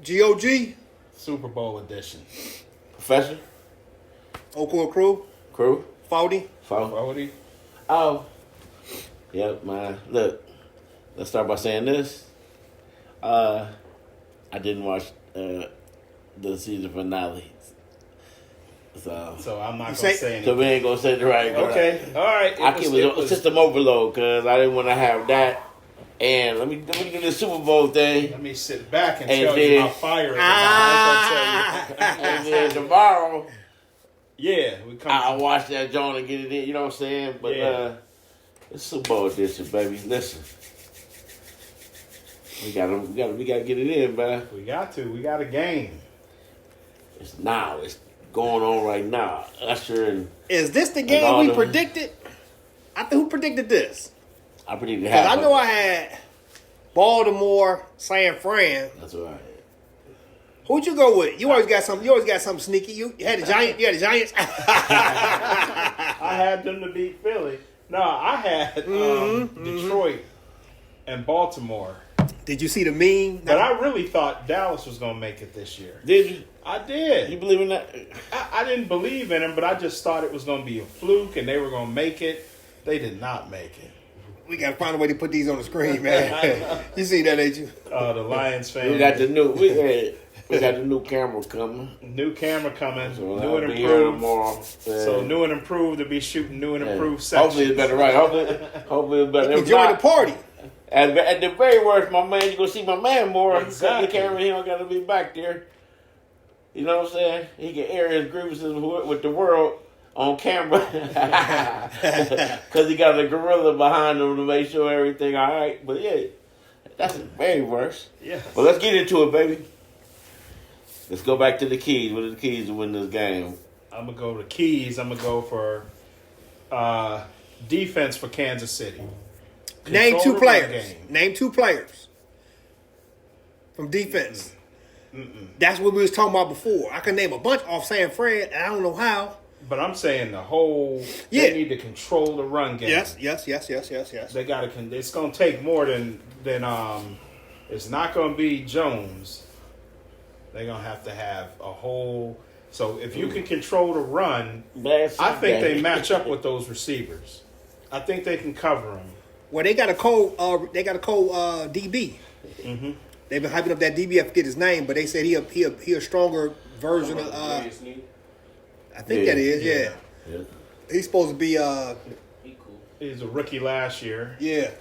GOG. Super Bowl edition. Professor? Oakwood Crew. Crew? 40. Brody. Oh. Yep, man. Look, let's start by saying this. I didn't watch the season finale. So I'm not going to say- say anything. So we ain't going to say the right. Okay. All right. It was system overload because I didn't want to have that. And let me do the Super Bowl thing. Let me sit back and And tell then- you how fire it is. I ain't gonna tell you. And then tomorrow, Yeah, we come. I'll watch that joint and get it in. You know what I'm saying? But Yeah. it's Super Bowl edition, baby. Listen, we gotta get it in, man. We got to. We got a game. It's now. It's going on right now. Usher and Is this the all game we the- predicted? I think who predicted this? I predicted Because half. I know I had Baltimore, San Fran. That's right. Who'd you go with? You always got something sneaky. You had the Giants. You had the Giants. I had them to beat Philly. No, I had Detroit and Baltimore. Did you see the meme? But I really thought Dallas was going to make it this year. Did you? I did. You believe in that? I didn't believe in them, but I just thought it was going to be a fluke and they were going to make it. They did not make it. We got to find a way to put these on the screen, man. You see that, ain't you? The Lions fans. We got the new camera coming. New camera coming. So New I'll and be here improved. tomorrow. So new and improved to be shooting new and improved sections. Hopefully it's better, right? Hopefully it's better. If Enjoy the not, party. At the very worst, my man, you gonna see my man more. Exactly. The camera, he don't gotta be back there. You know what I'm saying? He can air his grievances with the world on camera because he got a gorilla behind him to make sure everything all right. But yeah, that's the very worst. Yeah. But let's get into it, baby. Let's go back to the keys. What are the keys to win this game? I'm going to go to keys. I'm going to go for defense for Kansas City. Name Control two the run players. game. Name two players from defense. That's what we was talking about before. I can name a bunch off San Fran, and I don't know how. But I'm saying the whole, Yeah. they need to control the run game. Yes. They got to, it's going to take more than it's not going to be Jones. They're going to have a whole, so if you can control the run, I think they match up with those receivers. I think they can cover them. Well, they got a cold DB. Mm-hmm. They've been hyping up that DB. I forget his name, but they said he a stronger version of. I think that is, yeah. He's supposed to be. He cool. He's a rookie last year. Yeah,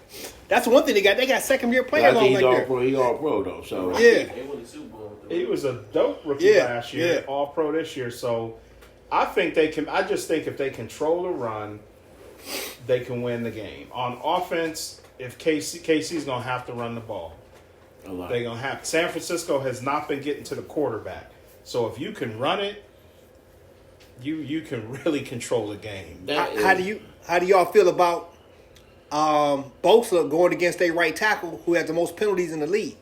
that's one thing they got. They got second year I players all think back he's all there. pro. He all pro though. So Yeah. They won the Super Bowl. He was a dope rookie Yeah, last year, yeah. all pro this year. So I think they can. I just think if they control the run, they can win the game. On offense, if KC's gonna have to run the ball, a lot. they're gonna have. San Francisco has not been getting to the quarterback. So if you can run it, you can really control the game. How do y'all feel about Bosa going against a right tackle who has the most penalties in the league?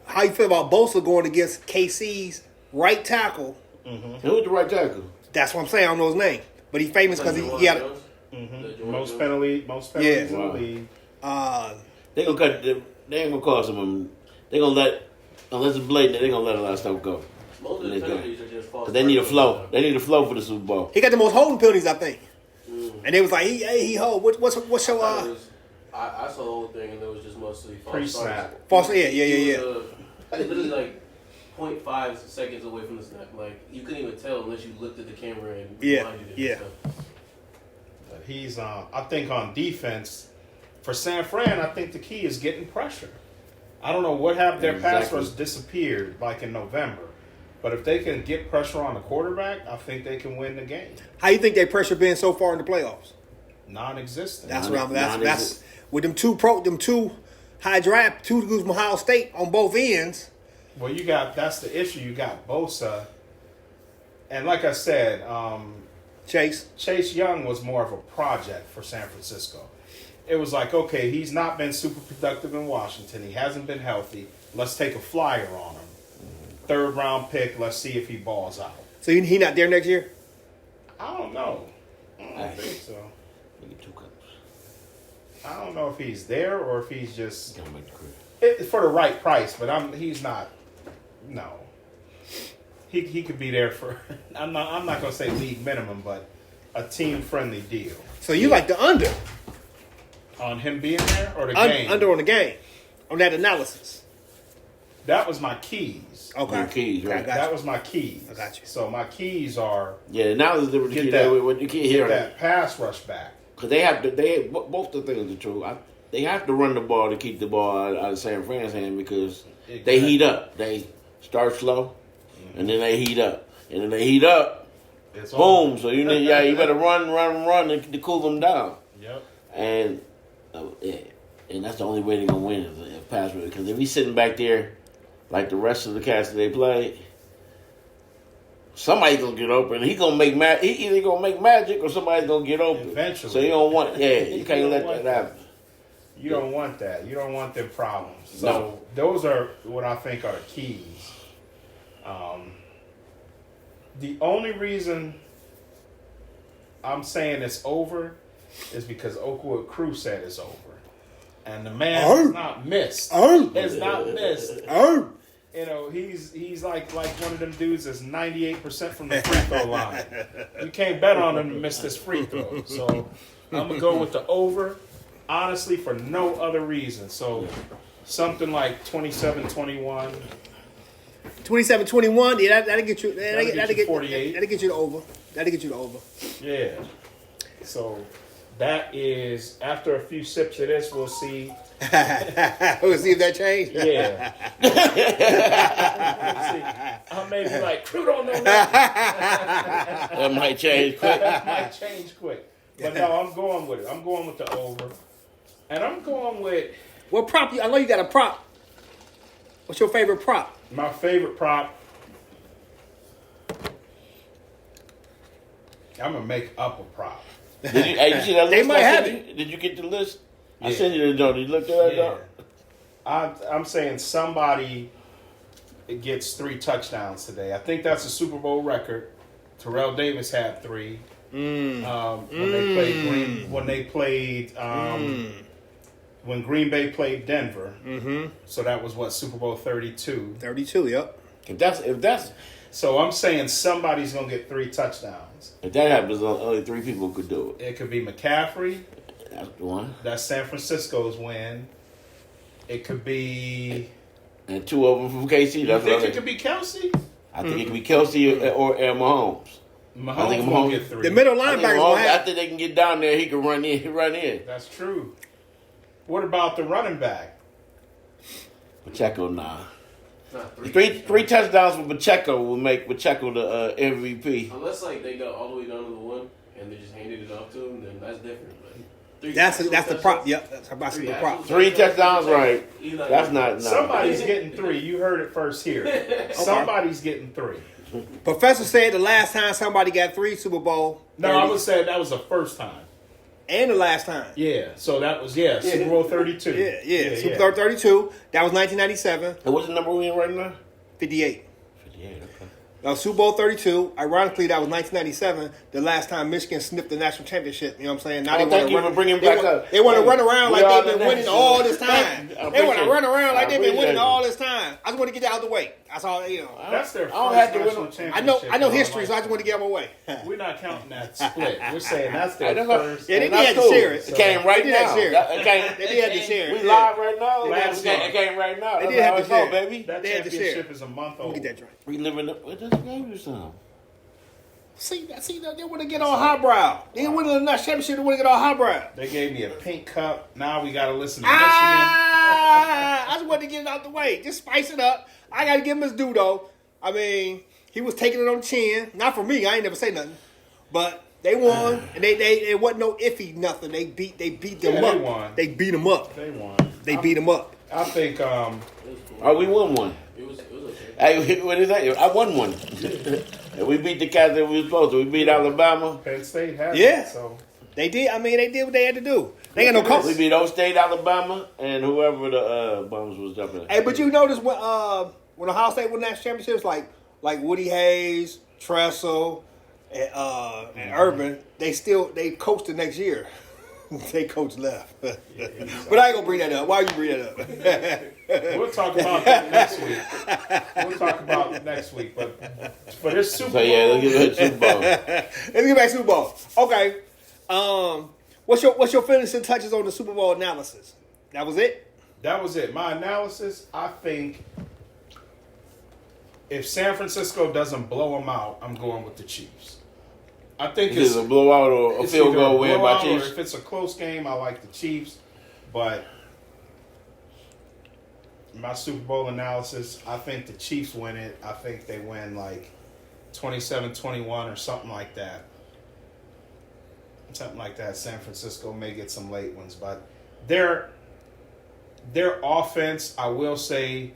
How you feel about Bosa going against KC's right tackle? And who's the right tackle? That's what I'm saying. I don't know his name, but he's famous because he had. Most penalties in the Wow. league. They gonna cut. They ain't gonna cost them. They gonna let unless it's blatant. They gonna let a lot of stuff go. Most of the penalties are just false. 'Cause they need a flow. They need a flow for the Super Bowl. He got the most holding penalties, I think. And they was like, he hold. What's your I saw the whole thing and it was just mostly false Pre-snap. starts. false? Yeah. It was literally like 0.5 seconds away from the snap. Like you couldn't even tell unless you looked at the camera and Yeah, reminded it. yeah. So, But he's I think on defense for San Fran, I think the key is getting pressure. I don't know what happened. Their pass Exactly. rush disappeared like in November. But if they can get pressure on the quarterback, I think they can win the game. How you think their pressure been so far in the playoffs? Non-existent. That's what I'm. That's Non-existent. with them two high draft, two dudes from Ohio State on both ends. Well, that's the issue. You got Bosa, and like I said, Chase Young was more of a project for San Francisco. It was like, okay, he's not been super productive in Washington. He hasn't been healthy. Let's take a flyer on him. Third round pick. Let's see if he balls out. So he not there next year? I don't know. I don't think so. Get 2 cups. I don't know if he's there or if he's just Gotta make the crib. for the right price. But he's not. No. He could be there for. I'm not gonna say league minimum, but a team friendly deal. So you like the under On him being there or the game? under on the game on that analysis. That was my keys. Okay, Your keys, right? That was my keys. Oh, I got you. So my keys are Yeah, now there's the Get key that- that with the key here. that pass rush back. Because they have to, both the things are true. They have to run the ball to keep the ball out of San Fran's hand because they Exactly. heat up. They start slow, and then they heat up, and then they heat up. It's Boom! over. So you better run to cool them down. Yep. And and that's the only way they're gonna win is if pass rush. Because if he's sitting back there like the rest of the cats that they play, somebody's gonna get open. He gonna make He either gonna make magic or somebody's gonna get open. Eventually. So you don't want. Yeah, you You can't don't let want that happen. You don't want that. You don't want them problems. So No. those are what I think are the keys. The only reason I'm saying it's over is because Oakwood Crew said it's over. And the man has not missed. Has not missed. You know, he's like one of them dudes that's 98% from the free throw line. You can't bet on him to miss this free throw. So I'm going to go with the over, honestly, for no other reason. So something like 27-21. 27-21. Yeah, that'll get you. That'll get you 48. That'll get you the over. That'll get you the over. Yeah. So that is, after a few sips of this, we'll see. We'll see if that changed. Yeah. I may be like, Crew don't know that. That might change quick. That might change quick. But no, I'm going with it. I'm going with the over. And I'm going with What prop? I know you got a prop. What's your favorite prop? my favorite prop. I'm going to make up a prop. Did you see that list? They might I have sent you? Did you get the list? I Yeah. sent you the note. Did you look at that? Yeah. Dog? I'm saying somebody gets 3 touchdowns today. I think that's a Super Bowl record. Terrell Davis had 3. When they played when Green Bay played Denver. So that was what, Super Bowl 32. 32. Yep. If that's So I'm saying somebody's gonna get 3 touchdowns. if that happens, only 3 people could do it. It could be McCaffrey. That's the one. That's San Francisco's win. It could be. And 2 of them from KC. You That's think what it could be Kelsey? I think it could be Kelsey or Mahomes. Mahomes think won't Mahomes- get 3. The middle I think linebackers Mahomes, gonna have. after they can get down there, he can run in. That's true. What about the running back? Pacheco, nah. Not 3 touchdowns for Pacheco will make Pacheco the MVP. Unless like they got all the way down to the 1 and they just handed it off to him, then that's different. But That's the prop. Yep. That's about the prop. 3 touchdowns, right? He's That's gonna- not. No. Somebody's getting 3. You heard it first here. Somebody's getting 3. Professor said the last time somebody got 3 Super Bowl. No, I would say that was the first time. And the last time. Yeah, so that was Super Bowl 32. Yeah. Super Bowl 32. That was 1997. And what's the number we in right now? 58. 58. Okay. Now, Super Bowl 32, ironically, that was 1997, the last time Michigan sniffed the national championship. You know what I'm saying? Now Oh, thank you for bringing it back up. They want to run around We like are they've the been winning national- all this time. I They want to appreciate run around it. like I they've been winning appreciate all it. this time. I just want to get that out of the way. That's all, you know. That's their I first don't have to win national them. championship. I know in our history, so I life. just want to get them away. We're not counting that split. We're saying that's their That's not- first. Yeah, they and that's had to cool. share it. It came right They did have now. to share it. It came- They did have to share it. We Yeah. live right now. Last It came right now. They That's did have how to it share go, it. baby. That They had to share. championship is a month Let me old. get that drink. We live in the. What just gave you some? See, they want to get all highbrow. They didn't win the national championship. They want to get all highbrow. They gave me a pink cup. Now we got to listen to Michigan. I just wanted to get it out the way. Just spice it up. I got to give him his due, though. I mean, he was taking it on the chin. Not for me. I ain't never say nothing. But they won, and they it wasn't no iffy nothing. They beat them Yeah, up. they won. They beat them up. They won. They beat them up. I think It was cool. Oh, we won one. It was okay. Hey, what is that? I won one. And we beat the cats that we were supposed to. We beat Alabama. Penn State has Yeah. it. So They did. I mean, they did what they had to do. They got no coach. We beat O-State, Alabama, and whoever the bums was jumping. Hey, but you notice when Ohio State won national championships, like Woody Hayes, Tressel, and Urban, they coached the next year. They coach left. But I ain't gonna bring that up. Why you bring that up? We'll talk about that next week. But for this Super Bowl. So yeah, let's get back to Super Bowl. Let's get back to Super Bowl. Okay. What's your feelings and touches on the Super Bowl analysis? That was it? That was it. My analysis, I think if San Francisco doesn't blow them out, I'm going with the Chiefs. I think it's a blowout or a field goal win by Chiefs. Or if it's a close game, I like the Chiefs. But my Super Bowl analysis, I think the Chiefs win it. I think they win like 27-21 or something like that. Something like that. San Francisco may get some late ones, but their offense, I will say,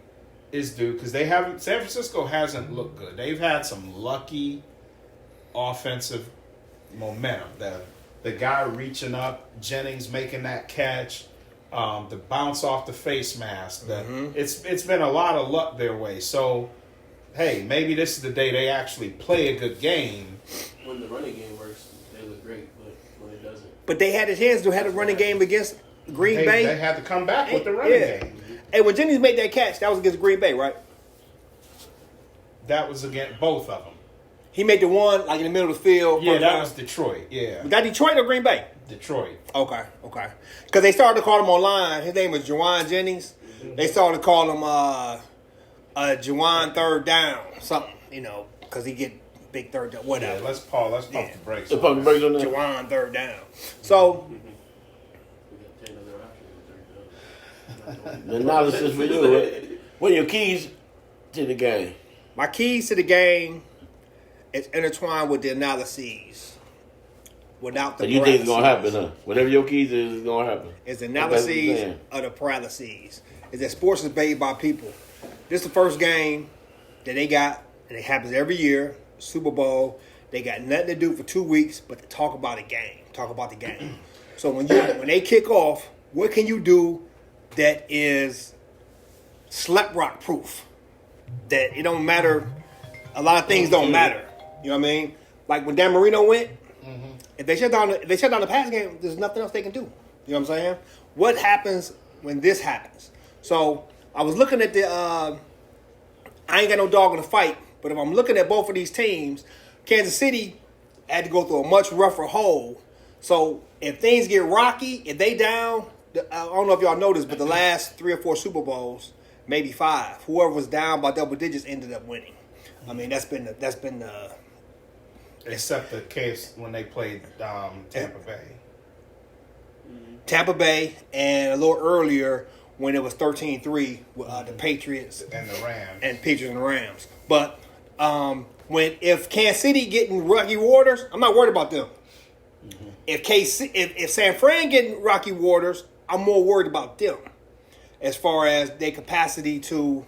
is due because San Francisco hasn't looked good. They've had some lucky offensive momentum. The guy reaching up, Jennings making that catch, the bounce off the face mask. It's been a lot of luck their way. So, hey, maybe this is the day they actually play a good game. When the running game works, they look great, but when it doesn't. But they had a chance to have a running game against Green Bay. They had to come back with the running game. Hey, when Jennings made that catch, that was against Green Bay, right? That was against both of them. He made the one like in the middle of the field. Yeah, that was Detroit. Yeah. Was that Detroit or Green Bay? Detroit. Okay. Because they started to call him online. His name was Juwan Jennings. They started to call him Juwan third down, something, because he get big third down, whatever. Yeah, let's pump the brakes. Let's pump the brakes on that. Juwan third down. So the analysis for you. What are your keys to the game? my keys to the game is intertwined with the analyses. Without the so you think it's gonna happen, huh? Whatever your keys is gonna happen. It's the analyses of the paralyses. Is that sports is made by people. This is the first game that they got, and it happens every year. Super Bowl. They got nothing to do for 2 weeks but to talk about a game. Talk about the game. So when they kick off, what can you do that is slap rock proof? That it don't matter. A lot of things don't matter. You know what I mean? Like when Dan Marino went, if they shut down the pass game, there's nothing else they can do. You know what I'm saying? What happens when this happens? So I was looking at the. I ain't got no dog in the fight, but if I'm looking at both of these teams, Kansas City had to go through a much rougher hole. So if things get rocky, if they down, I don't know if y'all noticed, but the last 3 or 4 Super Bowls, maybe 5, whoever was down by double digits ended up winning. I mean, that's been the except the case when they played Tampa Bay. Tampa Bay, and a little earlier when it was 13-3 with the Patriots and the Rams. And Patriots and the Rams. But if Kansas City getting rocky waters, I'm not worried about them. If San Fran getting rocky waters, I'm more worried about them as far as their capacity to,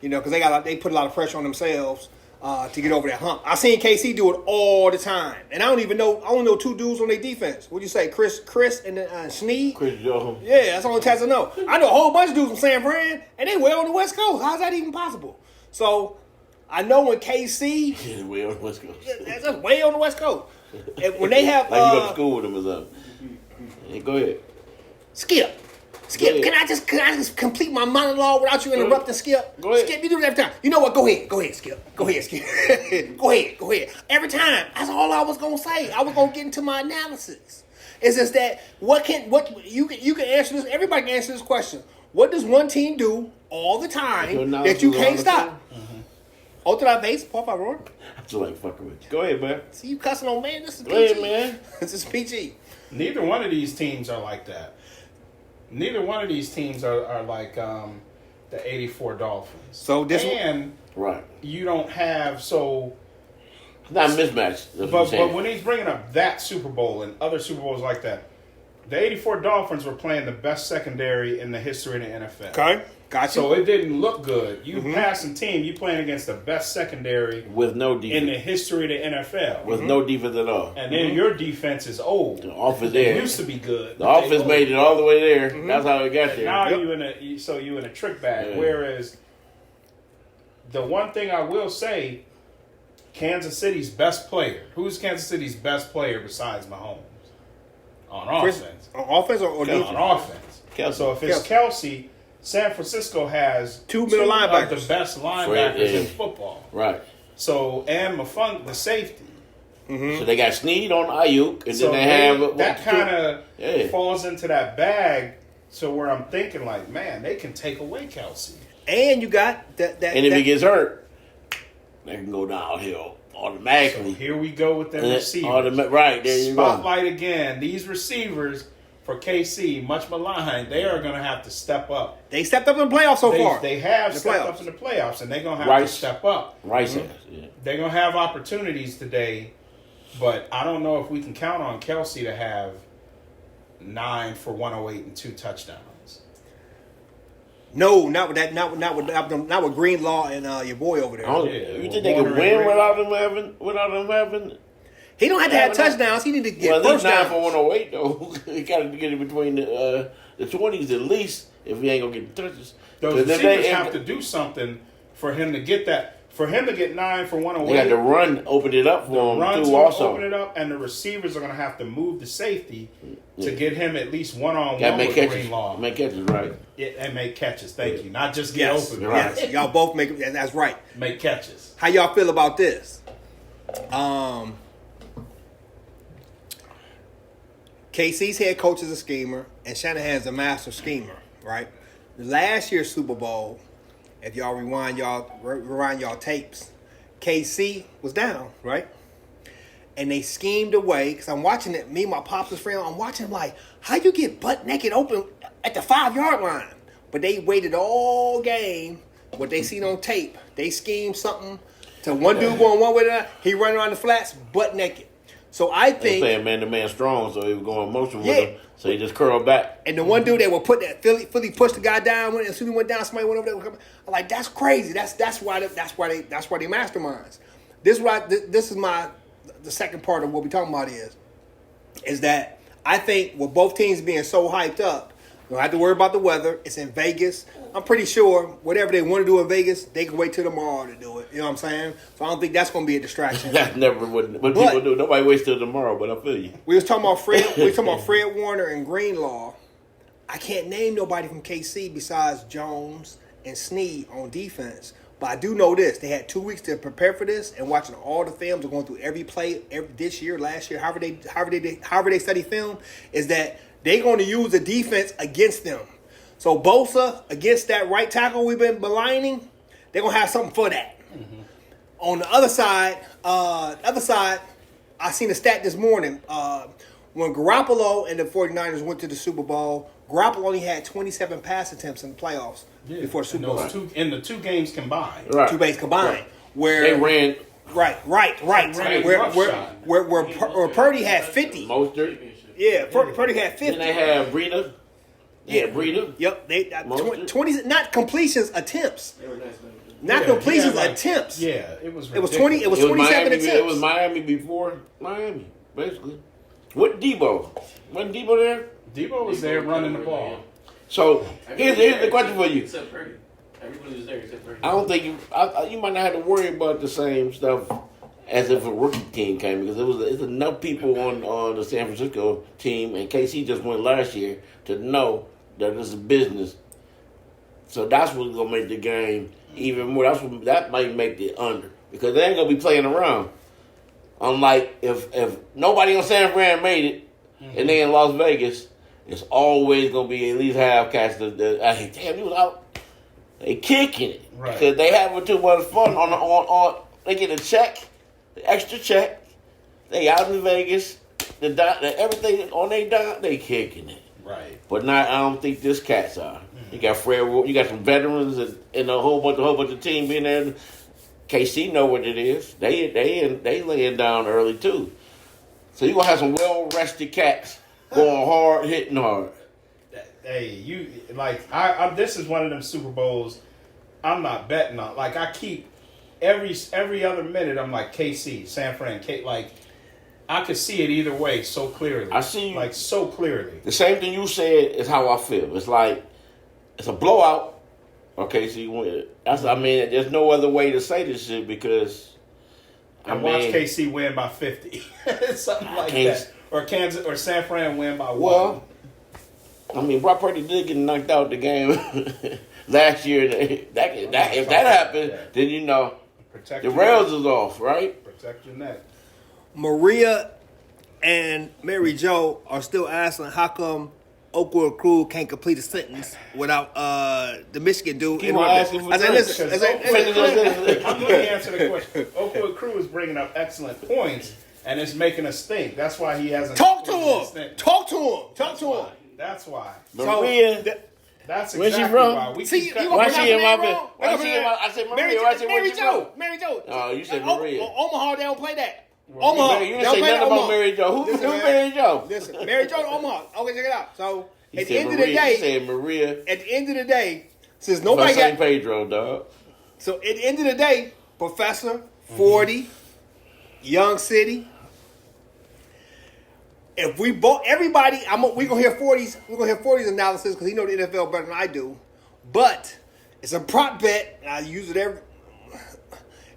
because they put a lot of pressure on themselves to get over that hump. I seen KC do it all the time, and I only know 2 dudes on their defense. What'd you say, Chris and Snead? Chris Joe. Yeah, that's the only test I know. I know a whole bunch of dudes from San Fran, and they way on the West Coast. How's that even possible? So I know when KC, yeah, way on the West Coast. That's just way on the West Coast. And when they have like you go to school with them or something. Hey, go ahead. Skip, can I just complete my monologue without you interrupting, Skip? Go ahead. Skip, you do it every time. You know what? Go ahead, Skip. Go ahead, Skip. Go ahead. Every time. That's all I was gonna say. I was gonna get into my analysis. It's just that you can answer this. Everybody can answer this question. What does one team do all the time that you can't stop? Otra vez, por favor. I feel like fucking with you. Go ahead, man. See you cussing on man. This is PG. Go ahead, man. This is PG. Neither one of these teams are like that. Neither one of these teams are like the 84 Dolphins. So this right. You don't have It's not a mismatch. But when he's bringing up that Super Bowl and other Super Bowls like that, the 84 Dolphins were playing the best secondary in the history of the NFL. Okay, gotcha. So it didn't look good. You passing team, you playing against the best secondary with no defense in the history of the NFL. With no defense at all. And then your defense is old. The offense there used to be good. The offense made it all the way there. That's how it got there. Now you in a trick bag. Yeah. Whereas the one thing I will say, Kansas City's best player. Who's Kansas City's best player besides Mahomes? On offense. On offense or defense? On offense. Kelce. So if it's Kelce, San Francisco has two middle linebackers, of the best linebackers in football. Right. So and Mafunk, the safety. Mm-hmm. So they got Snead on Ayuk, and so then they have that kind of falls into that bag. So where I'm thinking like, man, they can take away Kelce, and you got that. And if he gets hurt, they can go downhill automatically. So here we go with them receivers. Right there, you go. Spotlight again. These receivers for KC, much maligned, they are going to have to step up. They stepped up in the playoffs so far. They have stepped up in the playoffs, and they're going to have to step up. Rice, They're going to have opportunities today, but I don't know if we can count on Kelce to have 9 for 108 and 2 touchdowns. No, not with that. Not with Greenlaw and your boy over there. You think they could win without him having? He don't have to have touchdowns. He need to get first 9 for 108 though. He got to get it between the 20s at least if he ain't gonna get the touches. Those receivers have to do something for him to get that. For him to get 9 for 108, they got to run, open it up for him too. Also, open it up, and the receivers are going to have to move the safety to get him at least one-on-one with Greenlaw. Make catches, right? And make catches. Thank you. Not just get open. Right. Yes, y'all both make. That's right. Make catches. How y'all feel about this? KC's head coach is a schemer, and Shanahan's a master schemer. Right. Last year's Super Bowl. If y'all rewind y'all tapes, KC was down, right? And they schemed away, because I'm watching it, me and my pops' friend, I'm watching like, how you get butt naked open at the 5-yard line? But they waited all game, what they seen on tape, they schemed something to one dude going one way to another, he running around the flats, butt naked. So I think... They playing man-to-man strong, so he was going motion with him. So he just curled back. And the one dude that would put that Philly pushed the guy down, and as soon as he went down, somebody went over there. I'm like, that's crazy. That's why they masterminds. This is the second part of what we're talking about is that I think with both teams being so hyped up, you don't have to worry about the weather. It's in Vegas. I'm pretty sure whatever they want to do in Vegas, they can wait till tomorrow to do it. You know what I'm saying? So I don't think that's going to be a distraction. That's never what people do. Nobody waits till tomorrow, but I feel you. We was talking about Fred Warner and Greenlaw. I can't name nobody from KC besides Jones and Snead on defense. But I do know this. They had 2 weeks to prepare for this, and watching all the films and going through every play this year, last year, however they study film, is that they're going to use the defense against them. So Bosa, against that right tackle we've been maligning, they're going to have something for that. Mm-hmm. On the other side, I seen a stat this morning. When Garoppolo and the 49ers went to the Super Bowl, Garoppolo only had 27 pass attempts in the playoffs before the Super Bowl. In the 2 games combined. Right. 2 games combined. Right. Where they ran. Right. Where Purdy had 50. Mostert. Yeah, Purdy had 50. Then they had Breida. Yeah, Breida. Yep. They 20, not completions, attempts. Not completions, attempts. Yeah, it was 20. It was 27 Miami, attempts. It was Miami before Miami, basically. What Debo? Wasn't Debo there? Debo was there running the ball. So here's the question for you. Except Purdy. Everybody was there except Purdy. I don't think you might not have to worry about the same stuff as if a rookie team came, because it's enough people on the San Francisco team, and KC just went last year, to know that it's a business. So that's what's gonna make the game even more. That might make the under, because they ain't gonna be playing around. Unlike if nobody on San Fran made it, and they in Las Vegas, it's always gonna be at least half cast. Damn, you was out. They kicking it, right? Because they having too much fun on. They get a check, the extra check. They out in Vegas. Everything on their dime, they kicking it. Right. But I don't think this cats are. You got Fred. You got some veterans and a whole bunch of team being there. KC know what it is. They laying down early too. So you gonna have some well rested cats going hard, hitting hard. Hey, you like this is one of them Super Bowls I'm not betting on. Like I keep every other minute I'm like KC, San Fran, like I could see it either way so clearly. I see like so clearly. The same thing you said is how I feel. It's like it's a blowout. Okay, so you win. There's no other way to say this shit because watch KC win by 50, something like that, or Kansas or San Fran win by one. Well, I mean, Brock Purdy did get knocked out the game last year. If that happened, then you know the rails is off, right? Protect your neck. Maria and Mary Jo are still asking how come Oakwood Crew can't complete a sentence without the Michigan dude. Keep on asking for listen. I'm going to answer the question. Oakwood Crew is bringing up excellent points, and it's making us think. That's why he hasn't. Talk to him. Talk to him. That's why. Maria. That's Where's exactly she from? why. We See, keep Why she in my bed? wrong? Why she in my? I said Maria. Why she Mary where she from? Mary Jo. Oh, you said Maria. Omaha, they don't play that. You Omaha, didn't they don't say play nothing that. about Mary Jo. Who's Mary Jo? Listen, Mary Jo, Omaha. Okay, check it out. So You at the said end of Maria. the You day, said Maria. at the end of the day, since About nobody San got, Pedro, dog. so at the end of the day, Professor 40, Young City. If we both everybody, we're gonna hear 40s. We're gonna hear 40s analysis because he know the NFL better than I do. But it's a prop bet. And I use it every.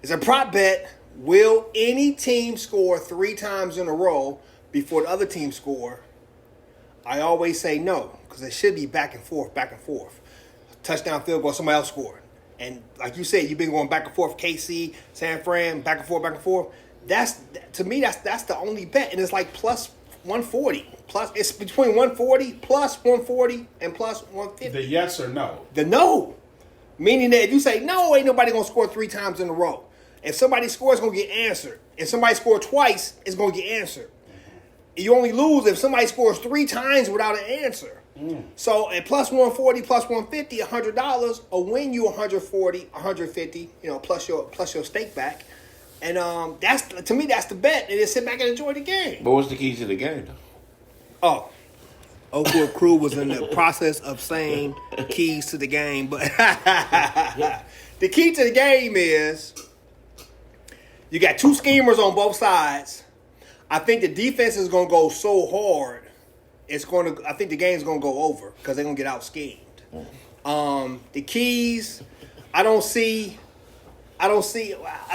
It's a prop bet. Will any team score 3 times in a row before the other team score? I always say no because it should be back and forth. Touchdown, field goal, somebody else scored. And like you said, you've been going back and forth. KC, San Fran, back and forth. That's to me. That's the only bet, and it's like plus 140. Plus, it's between 140 plus 140 and plus 150. the yes or no. The no, meaning that if you say no, ain't nobody gonna score 3 times in a row. If somebody scores, it's gonna get answered. If somebody scores twice, it's gonna get answered. You only lose if somebody scores 3 times without an answer. So at plus 140, plus 150, $100 will win you 140, 150. You know, plus your stake back. And that's to me that's the bet. And then sit back and enjoy the game. But what's the key to the game, though? Oh, Oakwood Crew was in the process of saying keys to the game, but the key to the game is you got 2 schemers on both sides. I think the defense is going to go so hard. I think the game's going to go over because they're going to get out schemed. The keys, I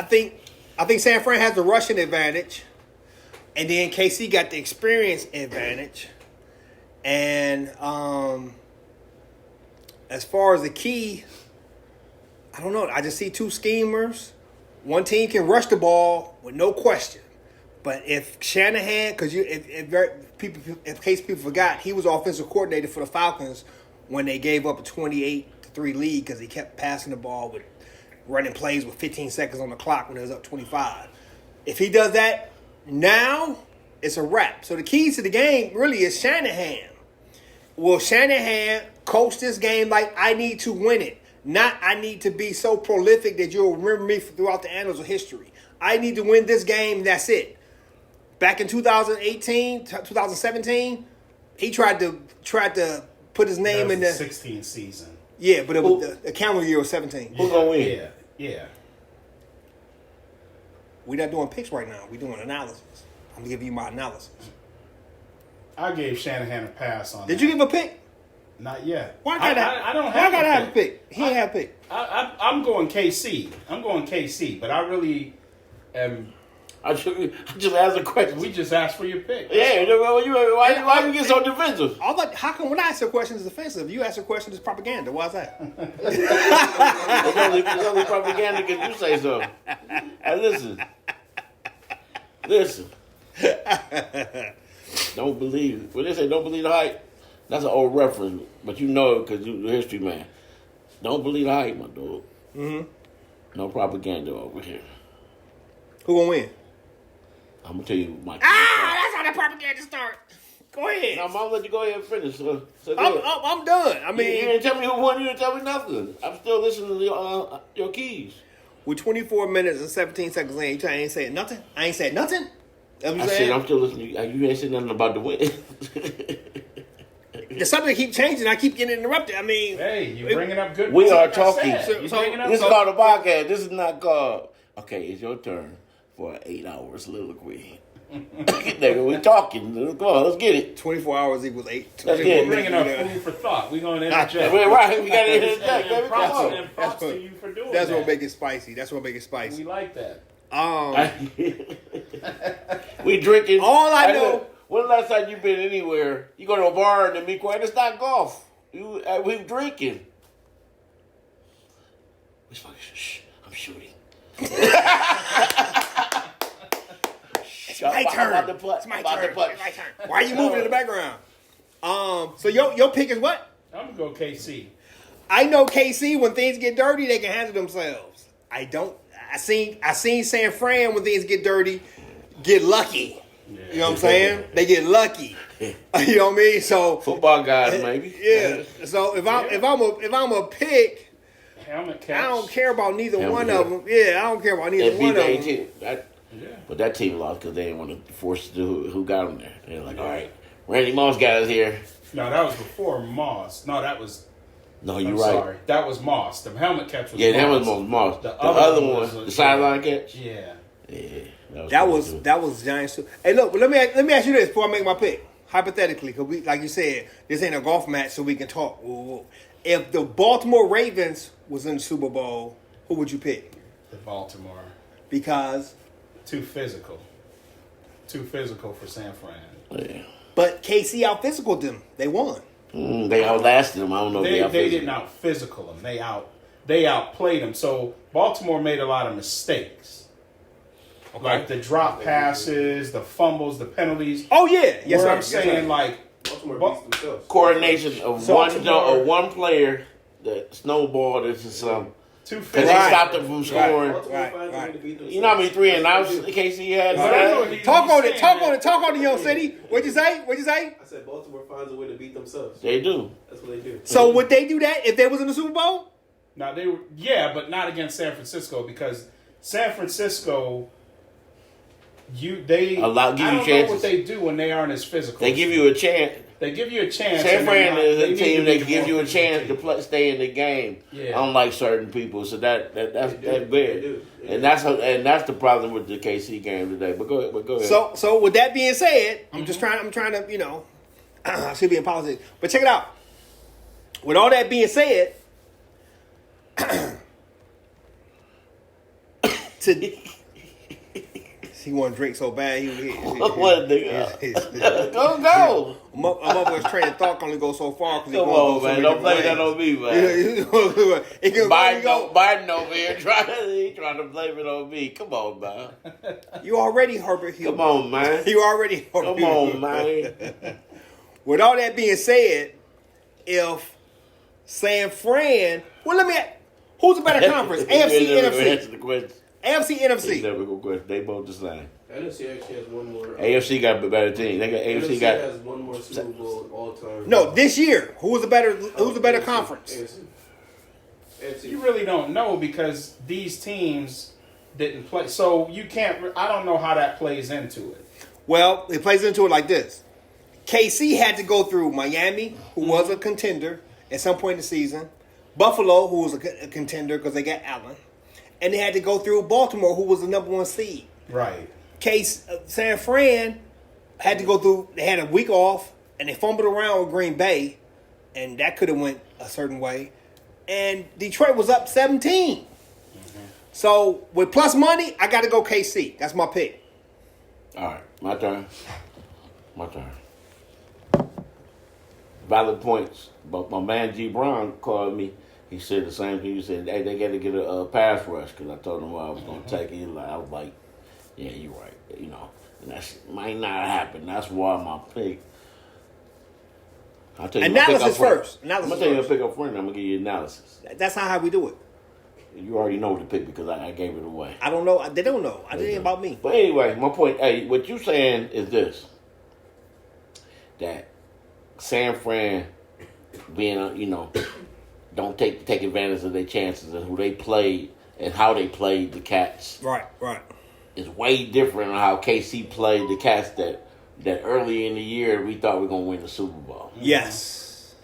think San Fran has the rushing advantage, and then KC got the experience advantage. And as far as the key, I don't know. I just see 2 schemers. One team can rush the ball with no question. But if Shanahan, because in case people forgot, he was offensive coordinator for the Falcons when they gave up a 28-3 lead because he kept passing the ball with running plays with 15 seconds on the clock when it was up 25. If he does that now, it's a wrap. So the keys to the game really is Shanahan. Will Shanahan coach this game like I need to win it? Not I need to be so prolific that you'll remember me throughout the annals of history. I need to win this game and that's it. Back in 2018, 2017, he tried to put his name in the 16th season. Yeah, but it was the calendar year was 17. Who's gonna win? Yeah. We're not doing picks right now. We're doing analysis. I'm giving you my analysis. I gave Shanahan a pass on Did that. you give a pick? Not yet. Why I don't have have a pick? He ain't have a pick. I'm going KC. But I really am. I just asked a question. We just asked for your pick. Yeah, why you get so defensive? I was like, how come when I ask a question it's offensive? You ask a question it's propaganda. Why's that? It's only propaganda because you say so. Hey, listen. Don't believe. When they say don't believe the hype, that's an old reference, but you know it because you're a history man. Don't believe the hype, my dog. Mm-hmm. No propaganda over here. Who gonna win? I'm gonna tell you my. That's how the propaganda starts. Go ahead. No, I'm gonna let you go ahead and finish. So I'm done. I mean, you didn't tell me who won. You didn't tell me nothing. I'm still listening to your keys. With 24 minutes and 17 seconds in, you ain't saying nothing? I ain't saying nothing? That's what I said I'm still listening. You ain't saying nothing about the win. The subject keep changing. I keep getting interrupted. I mean, hey, you bringing up good. We are like talking. This is called a podcast. This is not called. Okay, it's your turn for 8 hours soliloquy. We're talking. Come on, let's get it. 24 hours equals 8. Let's get it. Bringing up food for thought. We're going to interject. We're right. We got to interject. And props to you for doing that. That's what make it spicy. We like that. We drinking. All I know. When the last time you been anywhere? You go to a bar and then be quiet. It's not golf. We drinking. Shh, I'm shooting. It's my turn. It's my turn. Why are you moving in the background? So your pick is what? I'm gonna go KC. I know KC, when things get dirty, they can handle themselves. I don't. I seen San Fran, when things get dirty, get lucky. Yeah. You know what I'm saying? They get lucky. You know what I mean? So football guys, maybe. Yeah. So if I'm a pick, helmet catch. I don't care about neither one of them. Yeah, I don't care about neither one of them. But that team lost because they didn't want to force to who got them there. They're like, all right, Randy Moss got us here. No, that was before Moss. No, that was. No, you're I'm right. Sorry, that was Moss. The helmet catch was. Yeah, Moss. that was Moss. The other one, the sideline catch. Yeah. Yeah. That was Giants too. Hey, look, let me ask you this before I make my pick. Hypothetically, because we, like you said, this ain't a golf match, so we can talk. If the Baltimore Ravens was in the Super Bowl, who would you pick? The Baltimore. Because too physical for San Fran. Yeah. But KC out physical them. They won. They outlasted them. I don't know. They didn't out physical them. They outplayed them. So Baltimore made a lot of mistakes, like the drop passes, the fumbles, the penalties. Oh yeah, yes. I'm saying like Baltimore beats themselves. Coordination of one player that snowballed into some. Because they stopped them from scoring. Right. You know how many 3 and outs KC had? Talk on it, Young City. What'd you say? I said Baltimore finds a way to beat themselves. They do. That's what they do. So would they do that if they was in the Super Bowl? No, they were. Yeah, but not against San Francisco, because San Francisco, give you chances. I don't know what they do when they aren't as physical. They give you a chance. San Fran is a team that gives you a chance to stay in the game, unlike certain people. So that's big, and that's the problem with the KC game today. But go ahead. So with that being said, I'm trying to I should be in politics, but check it out. With all that being said, he want to drink so bad. What nigga? Go. I'm up with his train of thought. Can only go so far. Come on, man. Don't blame that on me, man. Biden over here trying to blame it on me. Come on, man. You already Herbert Hill. Come on, man. You already Herbert Hill. Come on, man. With all that being said, if San Fran, who's a better conference? AFC, NFC. Answer the question. AFC, NFC. Never go question. They both the same. NFC actually has one more. AFC got a better team. AFC has one more Super Bowl all time. No, this year, who's a better conference? AFC. You really don't know, because these teams didn't play. So you can't. I don't know how that plays into it. Well, it plays into it like this. KC had to go through Miami, who was a contender at some point in the season. Buffalo, who was a contender because they got Allen. And they had to go through Baltimore, who was the number 1 seed. Right. San Fran had to go through. They had a week off, and they fumbled around with Green Bay, and that could have went a certain way. And Detroit was up 17. Mm-hmm. So with plus money, I got to go KC. That's my pick. All right, my turn. Valid points. But my man G. Brown called me. He said the same thing. He said, hey, they got to get a pass rush, because I told him I was going to take it. I was like, yeah, you're right. And that might not happen. That's why my pick. I'll tell you analysis first. I'm going to tell you to pick up front. I'm going to give you analysis. That's not how we do it. You already know what to pick, because I gave it away. I don't know. They don't know. It ain't about me. But anyway, my point, what you're saying is this. That San Fran being, don't take advantage of their chances and who they played and how they played the Cats. Right. It's way different on how KC played the Cats that early in the year we thought we were going to win the Super Bowl. Yes.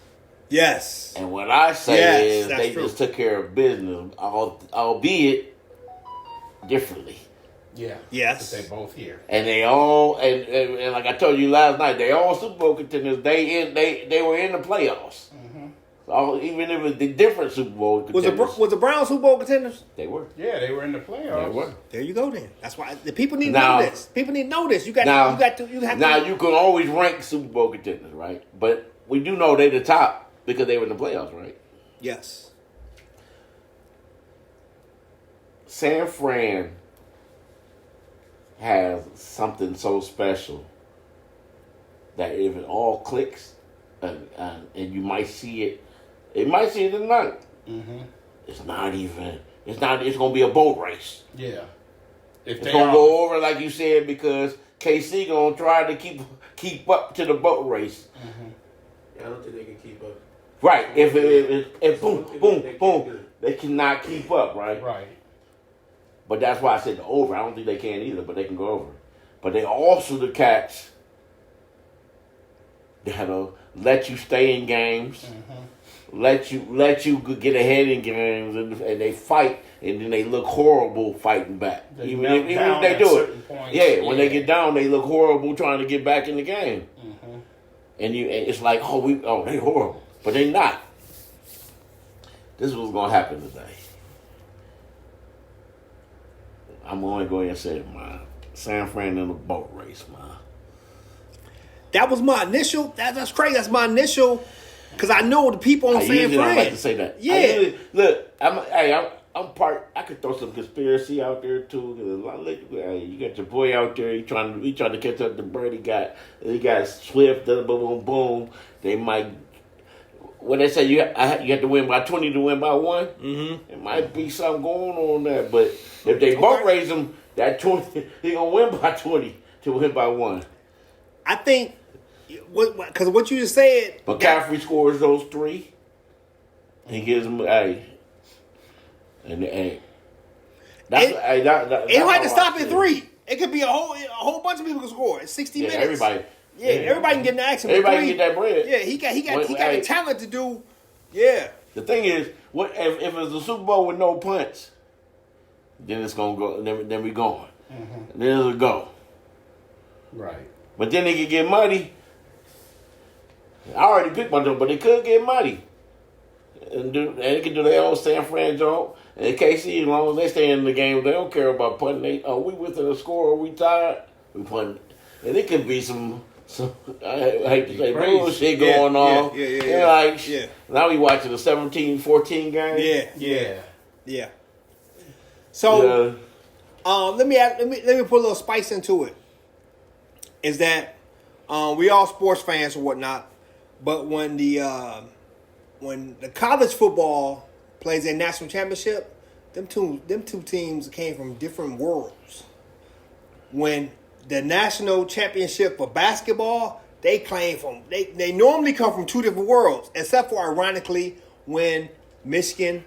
And what I say is they just took care of business, albeit differently. Yeah. Yes. But they both here. And they all, and like I told you last night, they all Super Bowl contenders. They were in the playoffs. Mm-hmm. Even if it's the different Super Bowl contenders. Was the Browns Super Bowl contenders? They were. Yeah, they were in the playoffs. They were. There you go. Then that's why the people need to know this. People need to know this. You have Now you can always rank Super Bowl contenders, right? But we do know they're the top because they were in the playoffs, right? Yes. San Fran has something so special that if it all clicks, and you might see it, tonight. Mm-hmm. It's not even. It's not. It's gonna be a boat race. Yeah. It's gonna go over like you said because KC gonna try to keep up to the boat race. Mm-hmm. Yeah, I don't think they can keep up. Right. If boom, they cannot keep up. Right. Right. But that's why I said the over. I don't think they can either, but they can go over. But they also the cats that'll let you stay in games, let you get ahead in games, and they fight, and then they look horrible fighting back. Even if they do it, when they get down, they look horrible trying to get back in the game. Mm-hmm. And it's like, they horrible, but they not. This is what's gonna happen today. I'm going to go ahead and say it, man. San Fran in the boat race, man. That was my initial. That's crazy. That's my initial. Because I know the people on San Fran. I like to say that. Yeah. Look, I'm part. I could throw some conspiracy out there too. You got your boy out there. He trying to catch up to Bird. He got Swift. Boom, boom, boom. They might. When they say you have to win by 20 to win by 1, it might be something going on there. But if they both raise him, that 20, he gonna win by 20 to win by 1. I think because what you just said. McCaffrey scores those 3. He gives them and that's it don't have to stop at 3. It could be a whole bunch of people can score. It's 60 minutes. Everybody. Yeah, everybody can get in the action. Everybody can get that bread. Yeah, he got the talent to do. Yeah. The thing is, what if it's a Super Bowl with no punts? Then it's gonna go. Then we going. Mm-hmm. Then it'll go. Right. But then they could get muddy. I already picked my joke, but they could get muddy. And they can do their own San Fran joke. And KC, as long as they stay in the game, they don't care about punting. We within a score? Are we tired? We punting. And it could be some I hate to say bullshit going on. Yeah. Now we watching a 17-14 game. Yeah. So, let me put a little spice into it. Is that we all sports fans or whatnot, but when the college football plays a national championship, them two teams came from different worlds. When the national championship for basketball, they normally come from 2 different worlds, except for ironically when Michigan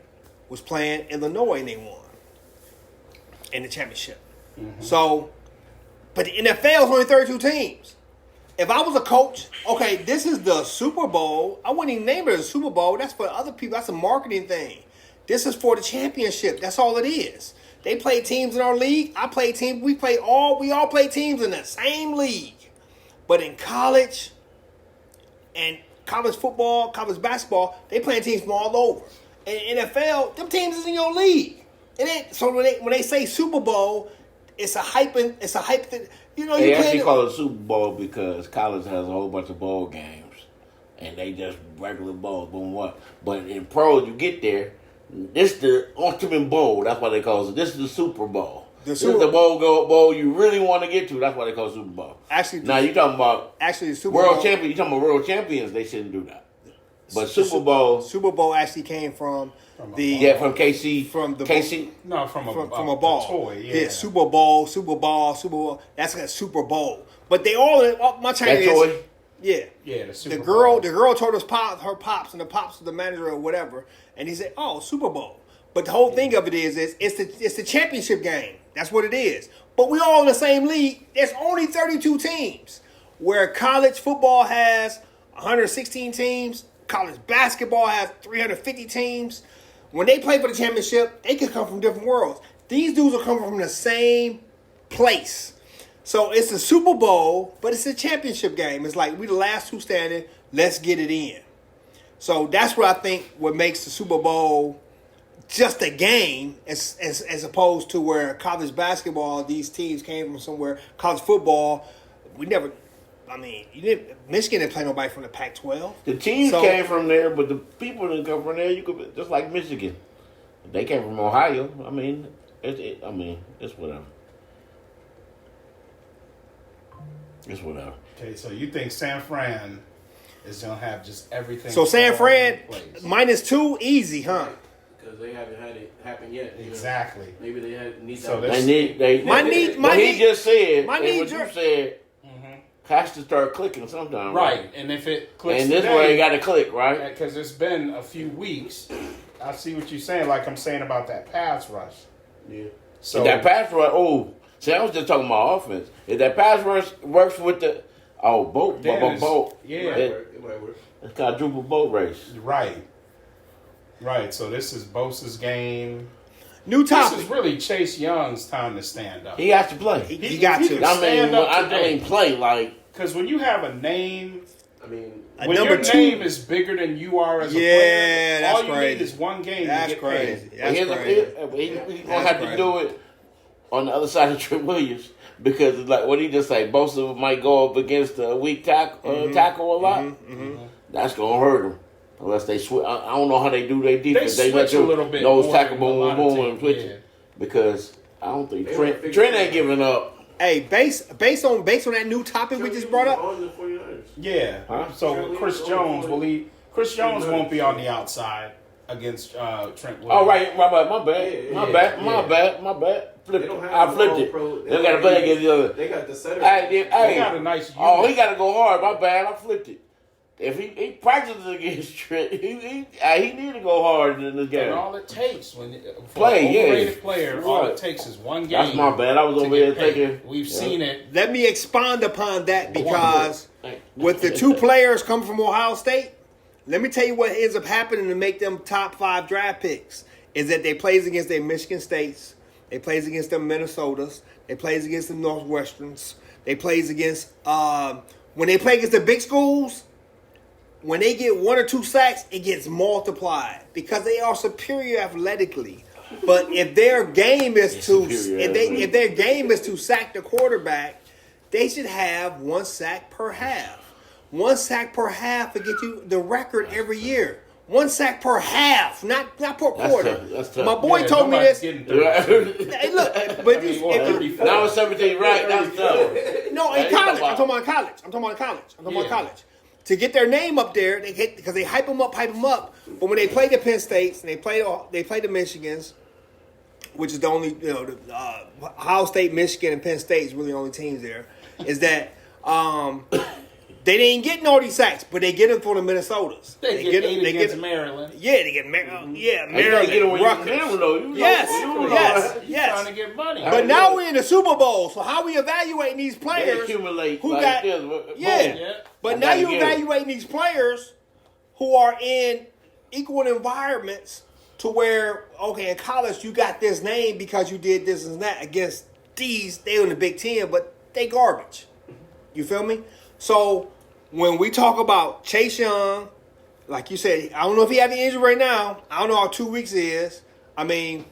was playing Illinois and they won in the championship. Mm-hmm. So, but the NFL is only 32 teams. If I was a coach, okay, this is the Super Bowl. I wouldn't even name it a Super Bowl. That's for other people. That's a marketing thing. This is for the championship. That's all it is. They play teams in our league. I play teams. We all play teams in the same league. But in college and college football, college basketball, they play teams from all over. In NFL, them teams is in your league. So when they say Super Bowl, it's a hype thing. They actually call it Super Bowl because college has a whole bunch of bowl games, and they just regular bowls. Boom, what? But in pros, you get there. This is the ultimate bowl. That's why they call it. This is the Super Bowl. This is the bowl you really want to get to. That's why they call it Super Bowl. Actually, now you talking about the Super Bowl Bowl champion. You talking about world champions? They shouldn't do that. But Super Bowl actually came from from KC from the KC from a ball. Toy, yeah, Super Bowl. That's a Super Bowl. But they all my Chinese. That toy. Yeah. The Super Bowl. Bowl. The girl told her pops, and the pops was the manager or whatever, and he said, "Oh, Super Bowl." But the whole thing of it is it's the championship game. That's what it is. But we all in the same league. There's only 32 teams. Where college football has 116 teams, college basketball has 350 teams. When they play for the championship, they can come from different worlds. These dudes are coming from the same place. So it's a Super Bowl, but it's a championship game. It's like we the last two standing. Let's get it in. So that's what I think what makes the Super Bowl just a game as opposed to where college basketball, these teams came from somewhere. College football, we never. I mean, Michigan didn't play nobody from the Pac-12. The teams came from there, but the people didn't come from there. You could just like Michigan, they came from Ohio. I mean, it's whatever. It's whatever. Okay, so you think San Fran is gonna have just everything? So San Fran -2, easy, huh? Because they haven't had it happen yet. Exactly. Maybe they need So that. They need. What he just said. My and knee what jerk. you said has to start clicking sometime. Right, and if it clicks and this today, way, you got to click, right? because it's been a few weeks. I see what you're saying. Like I'm saying about that pass rush. Yeah. So If that pass rush, see, I was just talking about offense. If that pass rush works with the boat, yeah, It might work. it's quadruple boat race. Right. So this is Bosa's game. New topic. This is really Chase Young's time to stand up. He has to play. He got to. Stand up today. Play like. Because when you have a name, I mean, when number your 2 name is bigger than you are as a Yeah, player, that's all you crazy. need is one game That's to get crazy. paid. That's He's crazy. gonna have to do it on the other side of Trent Williams because, like, what he just say, Bosa might go up against a weak tackle a lot. That's gonna hurt him unless they switch. I don't know how they do their defense. They let switch a little bit nose more tackle, than a lot boom, of boom, and teams, switch yeah. it because I don't think They Trent wanna figure ain't it giving up. Hey, based on that new topic we just brought up. On the 49ers. Yeah. Huh? So Chris Jones Chris Jones won't be on the outside against Trent Williams. Oh right, my bad. They don't have I flipped the it. all-pro. They got to play against the other. They got the center. They got a nice unit. Oh, he got to go hard. My bad. I flipped it. If he practices against Trent, he need to go hard in this game. And all it takes for Play, an yeah. overrated player, all Right. it takes is one game. That's my bad. I was to over get here paid. thinking. We've seen it. Let me expound upon that because with the 2 players coming from Ohio State, let me tell you what ends up happening to make them top 5 draft picks is that they plays against their Michigan States, they plays against their Minnesotas, they plays against the Northwesterns, they plays against when they play against the big schools. When they get 1 or 2 sacks, it gets multiplied because they are superior athletically. But if their game is if their game is to sack the quarterback, they should have 1 sack per half. 1 sack per half will get you the record every year. 1 sack per half, not per quarter. That's tough. My boy told me nobody's this. getting 30. Hey, look, but Now it's 17, right? That's tough. no, in college. I'm talking about college. To get their name up there, because they hype them up. But when they play the Penn States and they play the Michigans, which is the only Ohio State, Michigan, and Penn State is really the only teams there. Is that they didn't get all these sacks, but they get them for the Minnesotas. They get 8 against Maryland. Yeah, they get Maryland. Maryland. Rutgers. Yes. Trying to get money. But now we're in the Super Bowl, so how we evaluating these They players accumulate who like got this. yeah. Yeah. But I now gotta you're get 'em. evaluating these players who are in equal environments to where, okay, in college you got this name because you did this and that against these. They in the Big Ten, but they garbage. You feel me? So when we talk about Chase Young, like you said, I don't know if he had the injury right now. I don't know how 2 weeks is. I mean,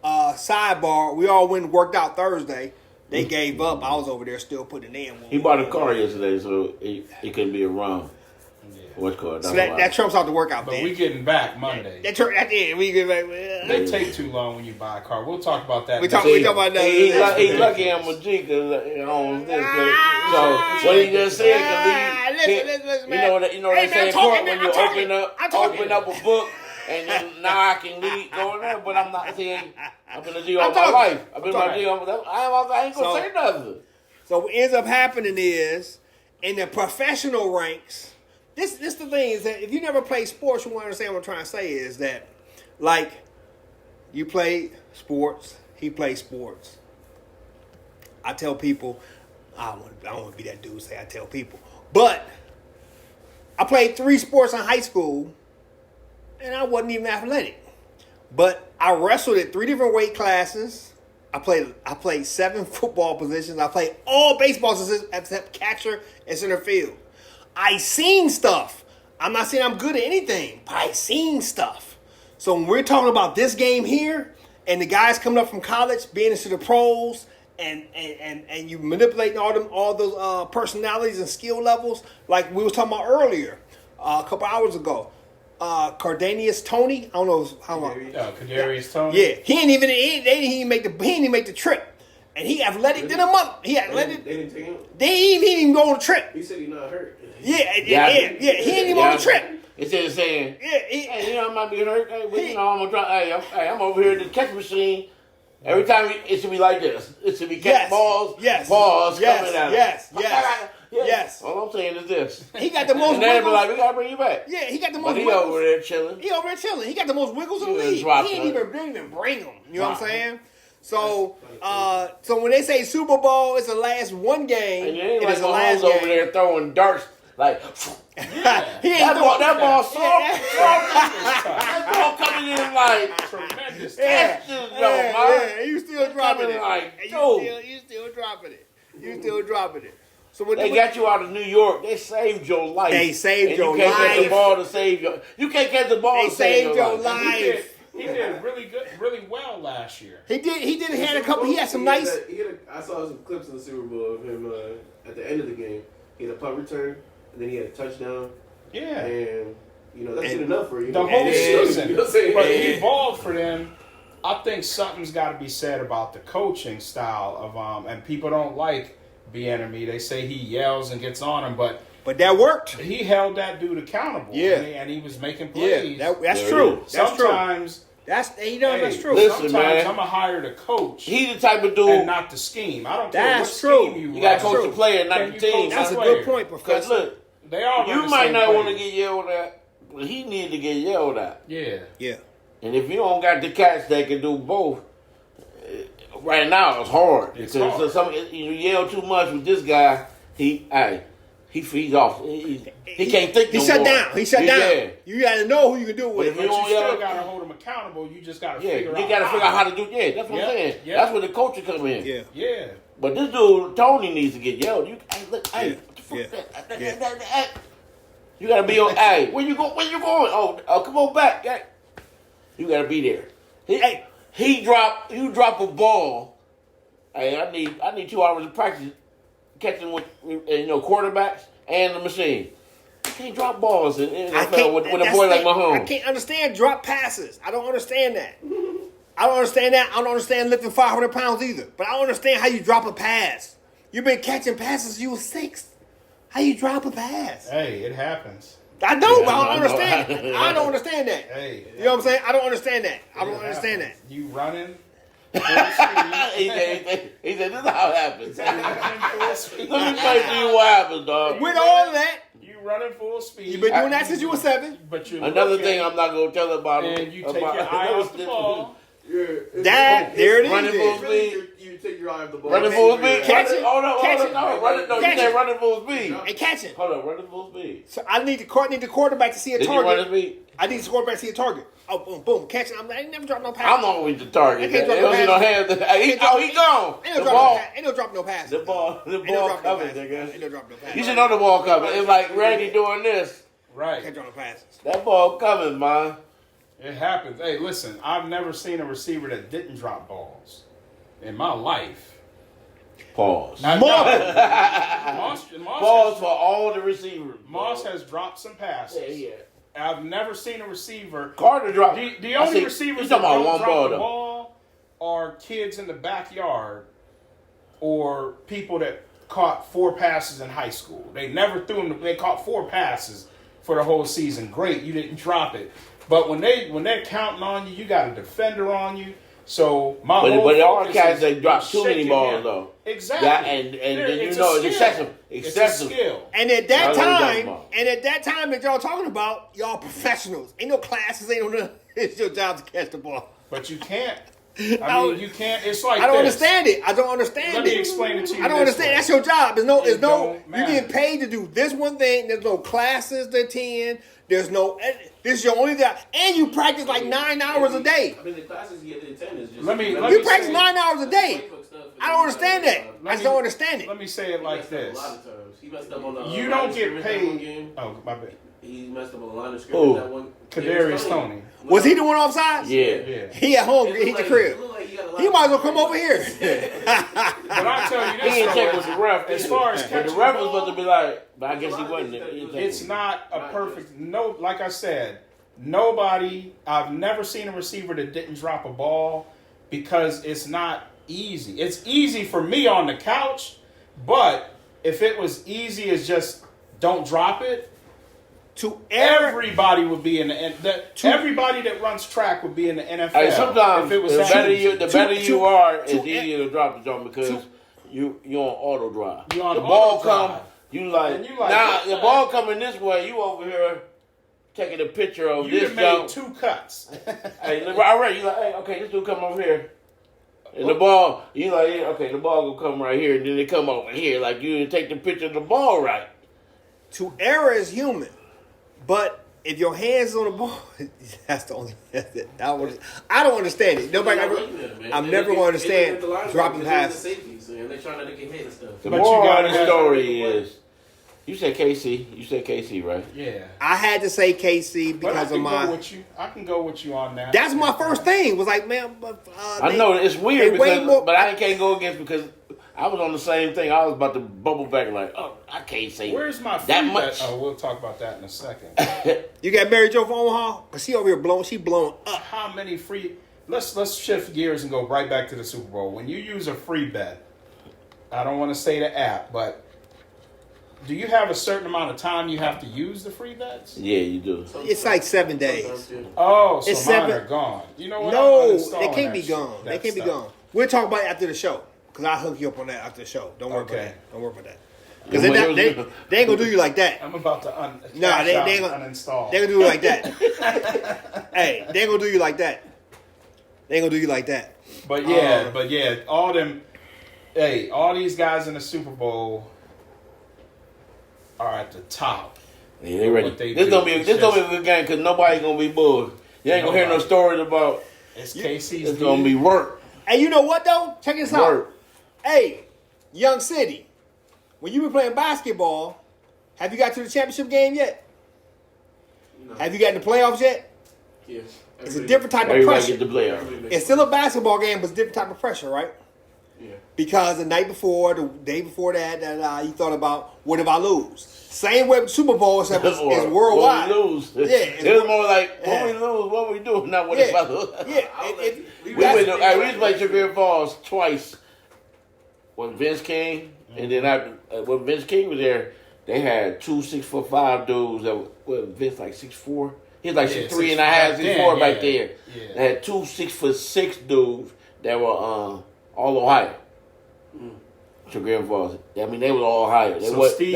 sidebar, we all went and worked out Thursday. They gave up. I was over there still putting it in. He bought a car yesterday, so he couldn't be around. What's called? So that trumps out the workout. But then. we getting back Monday. We get back. They take too long when you buy a car. We'll talk about that. We talk next about that. He's lucky I'm a G because so what he just said, Listen, you know what Hey, they man, say in talking, court man, when you I'm open up a book and then now I can lead going there, but I'm not saying I've been a G all I'm my talking. life. I've been I'm my G all my life. I ain't gonna say nothing. So what ends up happening is in the professional ranks. This the thing is that if you never played sports, you won't understand what I'm trying to say is that, like, you played sports, he played sports. I tell people, I don't want to be that dude say I tell people, but I played 3 sports in high school, and I wasn't even athletic. But I wrestled at 3 different weight classes. I played 7 football positions. I played all baseball positions except catcher and center field. I seen stuff. I'm not saying I'm good at anything, but I've seen stuff. So when we're talking about this game here, and the guys coming up from college, being into the pros, and you manipulating all those personalities and skill levels, like we was talking about earlier, a couple hours ago. Cardanius Tony, I don't know how long. Kadarius Tony. Yeah, they didn't even make the trip, and he athletic than a mother. He athletic. They didn't take him. He didn't even go on the trip. He said he's not hurt. Yeah. He ain't even on the trip. Instead of saying, Yeah, I might be hurt. Hey, I'm gonna try. I'm over here in the catch machine. Every time it should be like this. It should be catch balls, balls coming at him. Yes. All I'm saying is this. He got the most. And they'll be like, we gotta bring you back. Yeah, he got the most. But he wiggles. over there chilling. He got the most wiggles in the league. He didn't even bring them. You know what I'm saying? So, so when they say Super Bowl, it's the last one game. And you ain't like Mahomes over there throwing darts like. He ain't that ball soft. That ball coming in like Tremendous. You still dropping it. Like, you still dropping it. You still dropping it. So when they got you out of New York, they saved your life. They saved your life. You can't get the ball to save your. You can't get the ball to save your life. He did really well last year. He did had a couple. He had some nice. I saw some clips in the Super Bowl of him at the end of the game. He had a punt return, and then he had a touchdown. Yeah, and that's good enough for you. The whole season. You know what I'm saying? But he balled for them. I think something's got to be said about the coaching style of and people don't like Bieniemy. They say he yells and gets on them, but that worked. He held that dude accountable. Yeah, and he was making plays. Yeah, that's true. Sometimes that's true. Listen, sometimes I'm gonna hire the coach. He the type of dude, and not the scheme. I don't care what scheme you got to coach the player, not the team. That's a good point, Professor. Look, they all you might not want to get yelled at, but he need to get yelled at. Yeah. And if you don't got the cats that can do both, right now it's hard. Because you yell too much with this guy, he feeds off. He can't think. He shut down. Yeah. You got to know who you can do it with. But you still got to hold him accountable. You just got to figure out. You got to figure out how to do. Yeah, that's what I'm saying. Yeah. That's where the coach come in. Yeah. But this dude Tony needs to get yelled. You got to be on. Hey, where you going? Oh, come on back. Yeah. You got to be there. You drop a ball. Hey, I need 2 hours of practice catching with quarterbacks and the machine. You can't drop balls in NFL with a boy like Mahomes. I can't understand drop passes. I don't understand that. I don't understand lifting 500 pounds either. But I don't understand how you drop a pass. You've been catching passes since you were 6. How you drop a pass? Hey, it happens. I know, but I don't understand. I don't understand that. Hey, you know what I'm saying? I don't understand that. I don't understand that. You running? He said, "This is how it happens." Let me explain to you what happens, dog. With all of that, you running full speed. You've been doing that since you were 7. But you another thing I'm not gonna tell about him. And you take your eye off the ball. There it is. Running full speed. You take your eye off the ball. Running full speed. Catch it. Hold on. No, you said running full speed. And catch it. Hold on, running full speed. So I need the quarterback to see a Did target. You run speed? I need the quarterback to see a target. Oh, boom, boom, catch it. I ain't never dropped no pass. I'm always the target. He gone. He gone. Ain't no drop no pass. The ball coming, nigga. Ain't no drop no pass. You should know the ball coming. It's like Randy doing this. Right. Can't drop no passes. That ball coming, man. It happens. Hey, listen, I've never seen a receiver that didn't drop balls in my life. Pause. Moss Pause for all the receivers. Moss has dropped some passes. Yeah. I've never seen a receiver. Carter dropped. The only receivers that don't drop the ball are kids in the backyard or people that caught 4 passes in high school. They never threw them. They caught 4 passes for the whole season. Great, you didn't drop it. But when they're counting on you, you got a defender on you. So but there are guys that drop too many balls though. Exactly. And then it's excessive. It's a skill. And at that time that y'all talking about, y'all professionals. Ain't no classes, ain't no nothing. It's your job to catch the ball. But you can't. I mean, you can't. It's like I don't understand it. Let me explain it to you. I don't understand. That's your job. There's no. You getting paid to do this one thing. There's no classes to attend. There's no. This is your only job, and you practice like 9 hours a day. I mean, the classes you get the attendance. You practice 9 hours a day. I don't understand that. I just don't understand it. Let me say it like this. A lot of times. He messed up on the you don't get paid. Oh, my bad. He messed up a line of scrimmage. That one. Kadarius Toney. Was he the one offsides? Yeah. He at home. He the crib. He might as well come over here. But I'll tell you this. He ain't check with the ref. As far as the ref was supposed to be like, but I guess he wasn't. It's not a perfect. No, like I said, nobody. I've never seen a receiver that didn't drop a ball because it's not easy. It's easy for me on the couch, but if it was easy as just don't drop it. Everybody would be in everybody that runs track would be in the NFL. Hey, sometimes if it was the better you are, it's to easier to drop the jump because you're on auto drive. You're on the auto ball drive. come, you like now the ball coming this way. You over here taking a picture of you this made jump. 2 cuts. Hey, already you like, hey, okay, this dude come over here. And the ball, you like, yeah, okay, the ball gonna come right here, and then they come over here. Like you didn't take the picture of the ball right. To err is human, but if your hands on the ball, that's the only. I don't understand it. Nobody ever. I'm never going to understand dropping passes. And they trying not to get hit and stuff. The moral of the story is, you said KC. You said KC, right? Yeah. I had to say KC because of my. I can go with you on that. That's my first thing. Was like, man, I know it's weird because, more, but I can't go against because I was on the same thing. I was about to bubble back like, oh, I can't say where's my that much. Oh, we'll talk about that in a second. You got Mary Jo from Omaha? Cause she over here blown. She blown up. How many free? Let's shift gears and go right back to the Super Bowl. When you use a free bet, I don't want to say the app, but do you have a certain amount of time you have to use the free bets? Yeah, you do. It's like 7 days. Oh, so it's mine 7. are gone. You know what? No, they can't be gone. They can't be stuff. gone. We'll talk about it after the show. Because I'll hook you up on that after the show. Don't worry about that. Don't worry about that. Because they ain't going to do you like that. I'm about to they ain't uninstall. They ain't going to do you like that. Hey, they ain't going to do you like that. They ain't going to do you like that. But yeah, all them, all these guys in the Super Bowl are at the top. Yeah, they ready. This gonna be a good game because nobody's gonna be bulled. You ain't gonna hear no stories about. It's KC's. It's gonna be work. Hey, you know what though? Check this out. Hey, Young City, when you been playing basketball, have you got to the championship game yet? No. Have you got in the playoffs yet? Yeah. It's a different type of Everybody pressure. get the playoffs. It's still a basketball game, but it's a different type of pressure, right? Yeah. Because the night before, the day before that you thought about, what if I lose? Same way with Super Bowl, except it's worldwide. What we lose. Yeah, it was more like, what we lose, what we do, not what if I lose. Yeah. We used to play Sugar Falls twice. When Vince came, and then when Vince King was there, they had 2 6'5" dudes that were Vince like 6'4". He was like 6'3" and a half, 6'4" back there. Yeah. They had 2 6'6" dudes that were all Ohio. Sugar Falls. I mean, they were all Ohio. They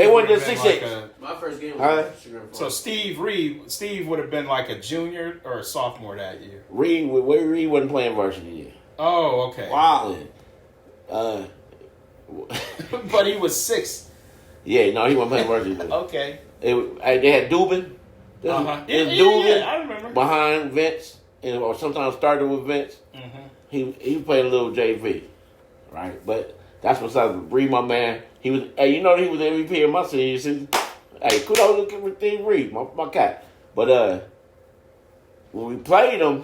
weren't just 6'6". My first game was Sugar Falls. So Steve would have been like a junior or a sophomore that year. Reed wasn't playing varsity yet. Oh, okay. Wow. Yeah. But he was 6. Yeah, no, he wasn't playing varsity. Okay. They had Dubin. Dubin I remember. Behind Vince, or sometimes started with Vince. Mm-hmm. He played a little JV, right? But that's besides Reed, my man. He was. Hey, you know he was MVP in my senior season. Hey, kudos to Steve Reed, my cat. But when we played him,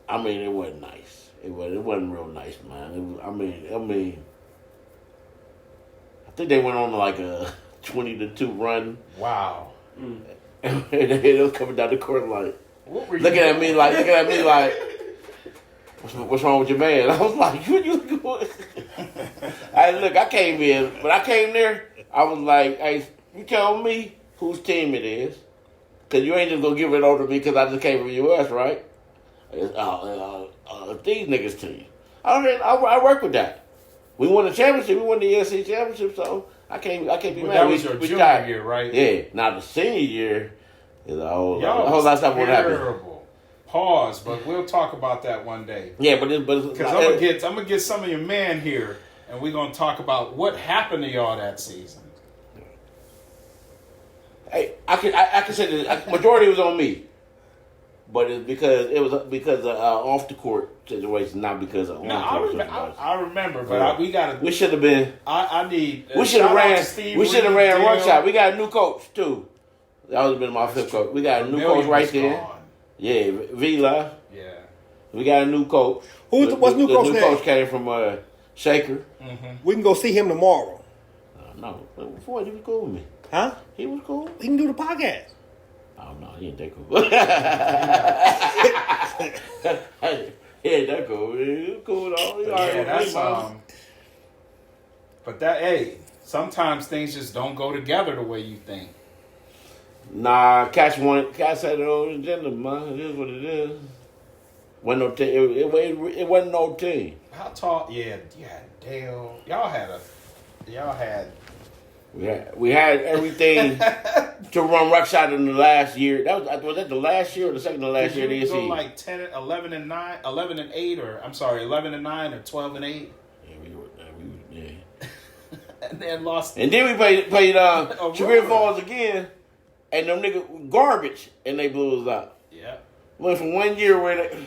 I mean, it wasn't nice. It wasn't real nice, man. I mean, I think they went on like a 20-2 run. Wow. And they was coming down the court like looking at me like what's wrong with your man? I was like, you doing? I came in, but I came there, I was like, hey, you tell me whose team it is, because you ain't just gonna give it over to me because I just came from US, right? These niggas team. I work with that. We won the championship. We won the ESC championship, so I can't be mad. That was your junior year, right? Yeah. Now the senior year is a whole lot of stuff would happen. Pause, but we'll talk about that one day. Yeah, but because I'm gonna get some of your man here, and we're gonna talk about what happened to y'all that season. Hey, I can say the majority was on me. but it's because it was because of off the court situation, not because of on No, the court. I remember, but we should have been. I need. We should have ran. We should have ran Run Shot. We got a new coach too. That would have been my fifth coach. We got a new coach right there. Gone. Yeah, Vila. Yeah. We got a new coach. What's new coach name? The new coach came from Shaker. Mm-hmm. We can go see him tomorrow. No, before he was cool with me. Huh? He was cool. We can do the podcast. Oh no, he ain't that cool. He ain't that cool. He was cool though. Yeah, that's But sometimes things just don't go together the way you think. Nah, Cash had it on the agenda, man. It is what it is. Wasn't no team. It wasn't no team. How tall? Yeah, Dale. Y'all had. We had everything to run rush out in the last year. Was that the last year or the second to last year? Did you go like 11 and 9, 11 and 8, or I'm sorry, 11 and 9 or 12 and 8? Yeah, we were. And then lost. And then we played Chagrin Falls again, and them niggas garbage, and they blew us out. Yeah. Went from 1 year where they.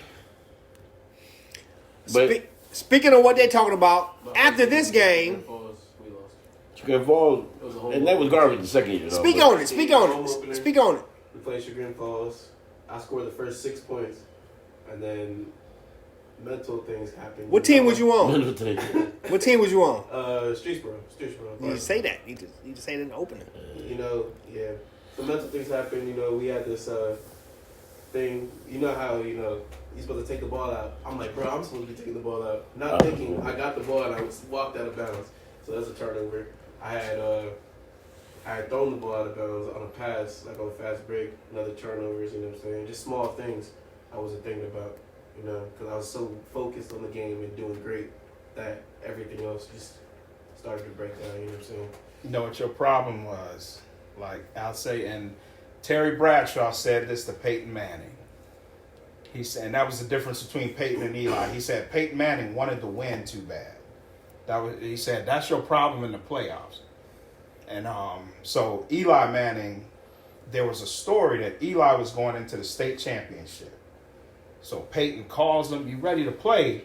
But speaking of what they're talking about, after this game. Chagrin Falls, and that was garbage the second year. Speak on it. Speak on it. We played Chagrin Falls. I scored the first 6 points, and then mental things happened. What team was you on? What team was you on? Streetsboro. You need to say that. You need to say that in the opening. So mental things happened. We had this thing. You know how you're supposed to take the ball out. I'm like, bro, I'm supposed to be taking the ball out. Not thinking. I got the ball and I walked out of bounds. So that's a turnover. I had thrown the ball out of bounds on a pass, like on a fast break, another turnovers, you know what I'm saying? Just small things I wasn't thinking about, because I was so focused on the game and doing great that everything else just started to break down, you know what I'm saying? You know what your problem was? Like, I'll say, and Terry Bradshaw said this to Peyton Manning. He said, and that was the difference between Peyton and Eli. He said Peyton Manning wanted to win too bad. He said, that's your problem in the playoffs. And so Eli Manning, there was a story that Eli was going into the state championship. So Peyton calls him, you ready to play?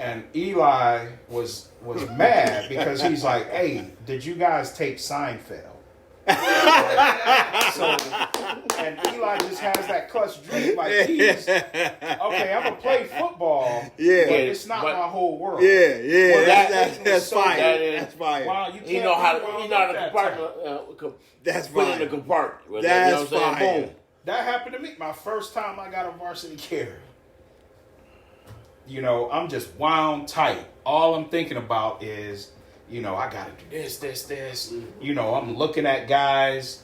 And Eli was mad because he's like, hey, did you guys take Seinfeld? And Eli just has that clutch dream, like he's okay. I'm gonna play football, but it's not my whole world. Well, that's fire. That's fire. Wow, you know how to compartment. That's put fire. in the compartment. That's fire. Boom. That happened to me. My first time I got a varsity carry. I'm just wound tight. All I'm thinking about is, I got to do this. I'm looking at guys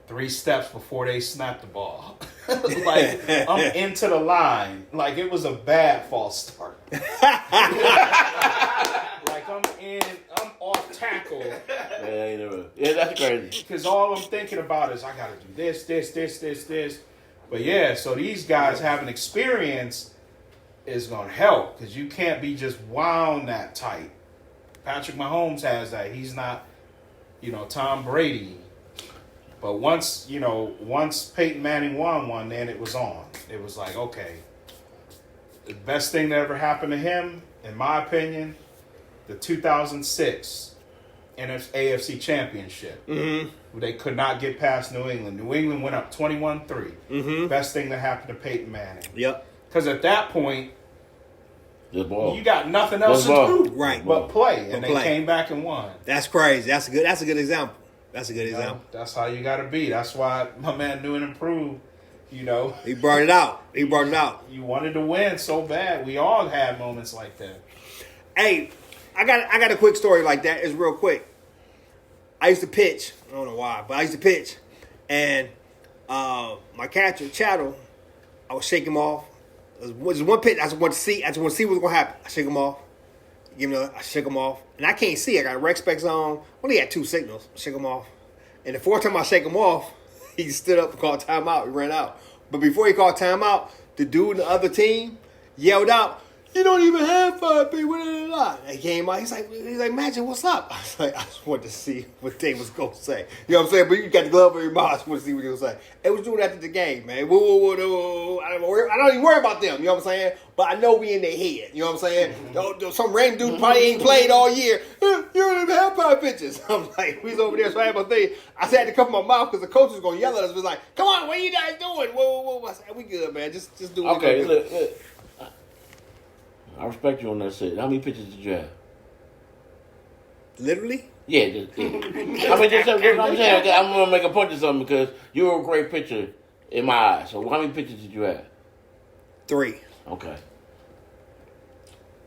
3 steps before they snap the ball. Like, I'm into the line. Like, it was a bad false start. Like, I'm off tackle. Yeah, that's crazy. Because all I'm thinking about is, I got to do this. But yeah, so these guys having experience is going to help, because you can't be just wound that tight. Patrick Mahomes has that. He's not, Tom Brady. But once Peyton Manning won one, then it was on. It was like, okay, the best thing that ever happened to him, in my opinion, the 2006 AFC Championship. Mm-hmm. They could not get past New England. New England went up 21-3. Mm-hmm. Best thing that happened to Peyton Manning. Yep. Because at that point, you got nothing else to do, right? But play, and they came back and won. That's crazy. That's a good example. That's a good example. That's how you got to be. That's why my man New and Improved. He brought it out. You wanted to win so bad. We all had moments like that. Hey, I got a quick story like that. It's real quick. I used to pitch. I don't know why, but I used to pitch, and my catcher Chattel, I would shake him off. There's one pitch I just want to see. I just want to see what's gonna happen. I shake him off. I shake him off, and I can't see. I got rec specs on. Only had 2 signals. I shake him off, and the 4th time I shake him off, he stood up and called timeout. He ran out. But before he called timeout, the dude in the other team yelled out, You don't even have 5 people. He came out. He's like, Magic, what's up? I was like, I just wanted to see what they was gonna say. You know what I'm saying? But you got the glove on your mouth. I just want to see what they was saying. It was doing after the game, man. Whoa. I don't even worry about them. You know what I'm saying? But I know we in their head. You know what I'm saying? Some random dude probably ain't played all year. You don't even have 5 pitches. I'm like, we's over there. So I had my thing. I said I had to cover my mouth because the coach was gonna yell at us. Was like, come on, what are you guys doing? Whoa. I said, we good, man. Just do what okay, we do. Look. I respect you on that shit. How many pitches did you have? Literally? Yeah. I mean, I'm saying, I'm going to make a point of something because you're a great pitcher in my eyes. So how many pitches did you have? 3. Okay.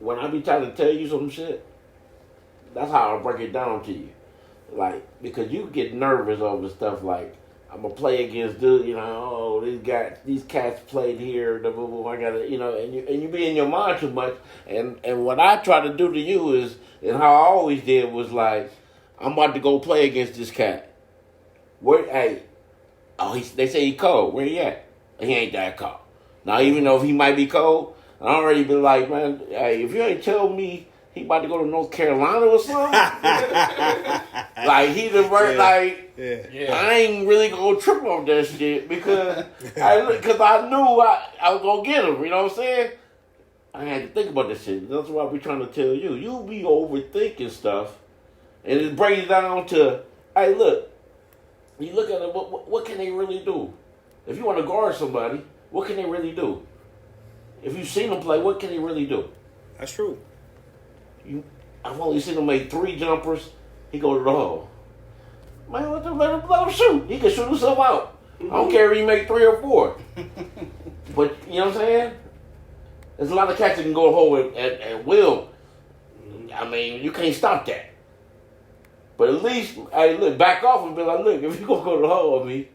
When I be trying to tell you some shit, that's how I break it down to you. Like, because you get nervous over stuff like, I'm gonna play against dude, these cats played here, I gotta, and you be in your mind too much. And what I try to do to you is, and how I always did was like, I'm about to go play against this cat. They say he cold. Where he at? He ain't that cold. Now, even though he might be cold, I already been like, man, hey, if you ain't tell me he about to go to North Carolina or something, like he the I ain't really gonna trip on that shit because I knew I was gonna get him. You know what I'm saying? I had to think about this shit. That's what I be trying to tell you. You be overthinking stuff, and it brings it down to, hey, look. You look at it. What can they really do? If you want to guard somebody, what can they really do? If you've seen them play, what can they really do? That's true. I've only seen him make 3 jumpers. He go to the hole. Man, let him shoot. He can shoot himself out. I don't care if he make 3 or 4. But you know what I'm saying? There's a lot of cats that can go to the hole at will. I mean, you can't stop that. But at least, hey, look, back off and be like, look, if you gonna go to the hole with me,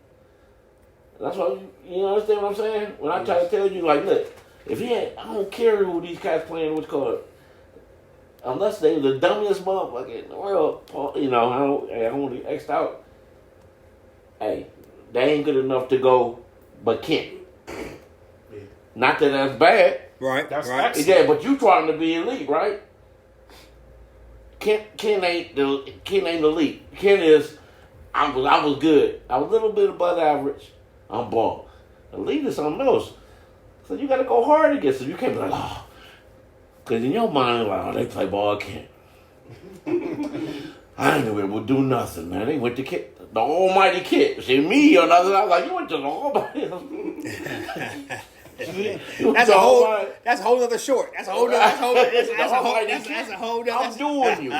that's why you understand what I'm saying? When I try to tell you, like, look, if he ain't, I don't care who these cats playing what's called. Unless they the dummiest motherfucker in the world, I don't want to X'd out. Hey, they ain't good enough to go, but Kent. Not that that's bad. Right, that's right. Yeah, but you trying to be elite, right? Kent ain't the elite. Kent is, I was good. I was a little bit above average. I'm ball. Elite is something else. So you got to go hard against them. You can't be like, oh. Because in your mind, like, they play ball, Kent. I ain't able to do nothing, man. They went to Kent, the almighty Kent. See, me or nothing, I was like, you went to the almighty. That's a whole other short. That's a whole other. That's a whole other. I'm doing you.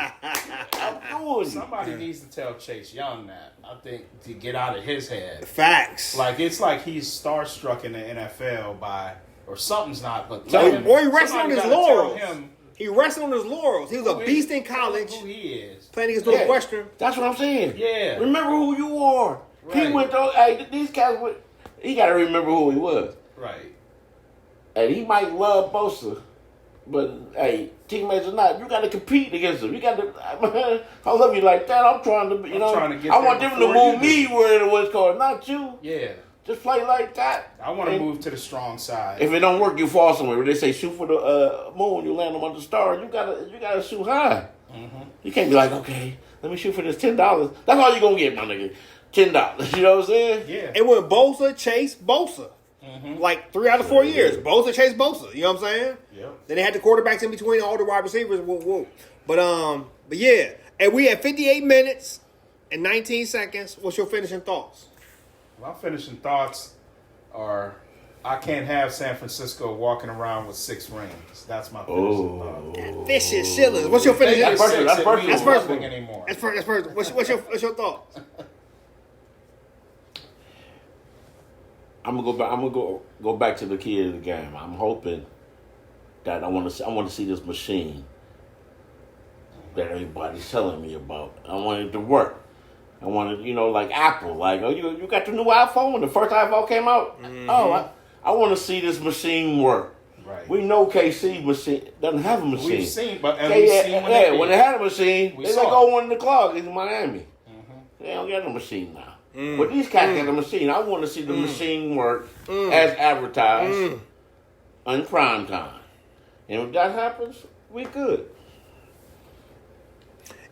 Somebody needs to tell Chase Young that. I think to get out of his head. Facts. Like it's like he's starstruck in the NFL or something's not. But or he resting on his laurels. He rested on his laurels. He was a beast in college. Who he is. Playing against Northwestern. That's what I'm saying. Yeah. Remember who you are. Right. He went to, these guys went, he got to remember who he was. Right. And he might love Bosa, but, hey, teammates or not, you got to compete against him. You got to, I love you like that. I'm trying to, I want them to move me where it was called, not you. Yeah. Just play like that. I want to move to the strong side. If it don't work, you fall somewhere. When they say shoot for the moon, you land on the star. You gotta shoot high. Mm-hmm. You can't be like, okay, let me shoot for this $10. That's all you gonna get, my nigga. $10. You know what I'm saying? Yeah. It went Bosa, Chase, Bosa. Mm-hmm. Like 3 out of 4 years. Bosa, Chase, Bosa. You know what I'm saying? Yeah. Then they had the quarterbacks in between all the wide receivers. Whoa. But yeah. And we had 58 minutes and 19 seconds. What's your finishing thoughts? My finishing thoughts are I can't have San Francisco walking around with 6 rings. That's my finishing thought. Vicious Shillers. What's your finishing thoughts? That's first anymore. That's first. What's your thoughts? I'm gonna go back to the key of the game. I'm hoping that I want to see this machine that everybody's telling me about. I want it to work. I want it, like Apple. Like, oh, you got the new iPhone when the first iPhone came out? Mm-hmm. Oh, I want to see this machine work. Right. We know KC machine doesn't have a machine. We've seen, but when they had a machine, they let go one in the clock in Miami. Mm-hmm. They don't get a machine now. But these cats got a machine. I want to see the machine work as advertised on prime time. And if that happens, we good.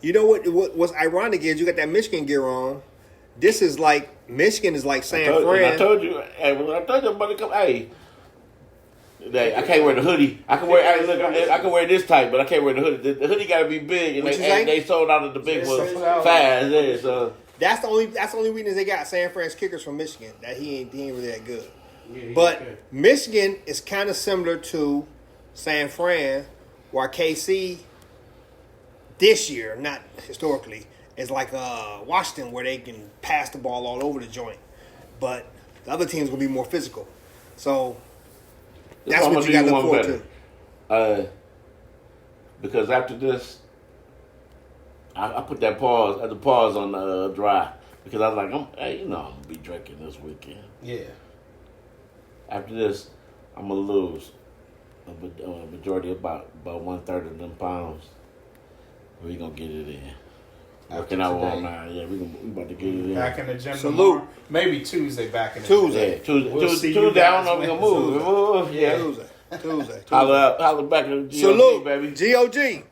You know what's ironic is you got that Michigan gear on. This is like Michigan is like San Fran. I told you, hey, when I told you about to come, hey, I can't wear the hoodie. I can wear, hey, look, I can wear this type, but I can't wear the hoodie. The hoodie got to be big, and they sold out of the big ones fast. Yeah, so that's the only weakness they got. San Fran's kickers from Michigan that he ain't really that good. Yeah, but okay. Michigan is kind of similar to San Fran, where KC this year, not historically, is like Washington, where they can pass the ball all over the joint. But the other team's gonna be more physical. So that's what you got to look forward to. Because after this, I put that pause on the drive because I was like, I'm gonna be drinking this weekend. Yeah. After this, I'm gonna lose a majority, about 1/3 of them pounds. We gonna get it in. Working out on now, yeah, we about to get it in. Back in the gym Salute. tomorrow. Maybe Tuesday back in the Tuesday. gym. Yeah, We'll see you Tuesday. I don't guys know if we gonna move. Yeah. Tuesday. Holla back in the GOG, Salute, baby. GOG.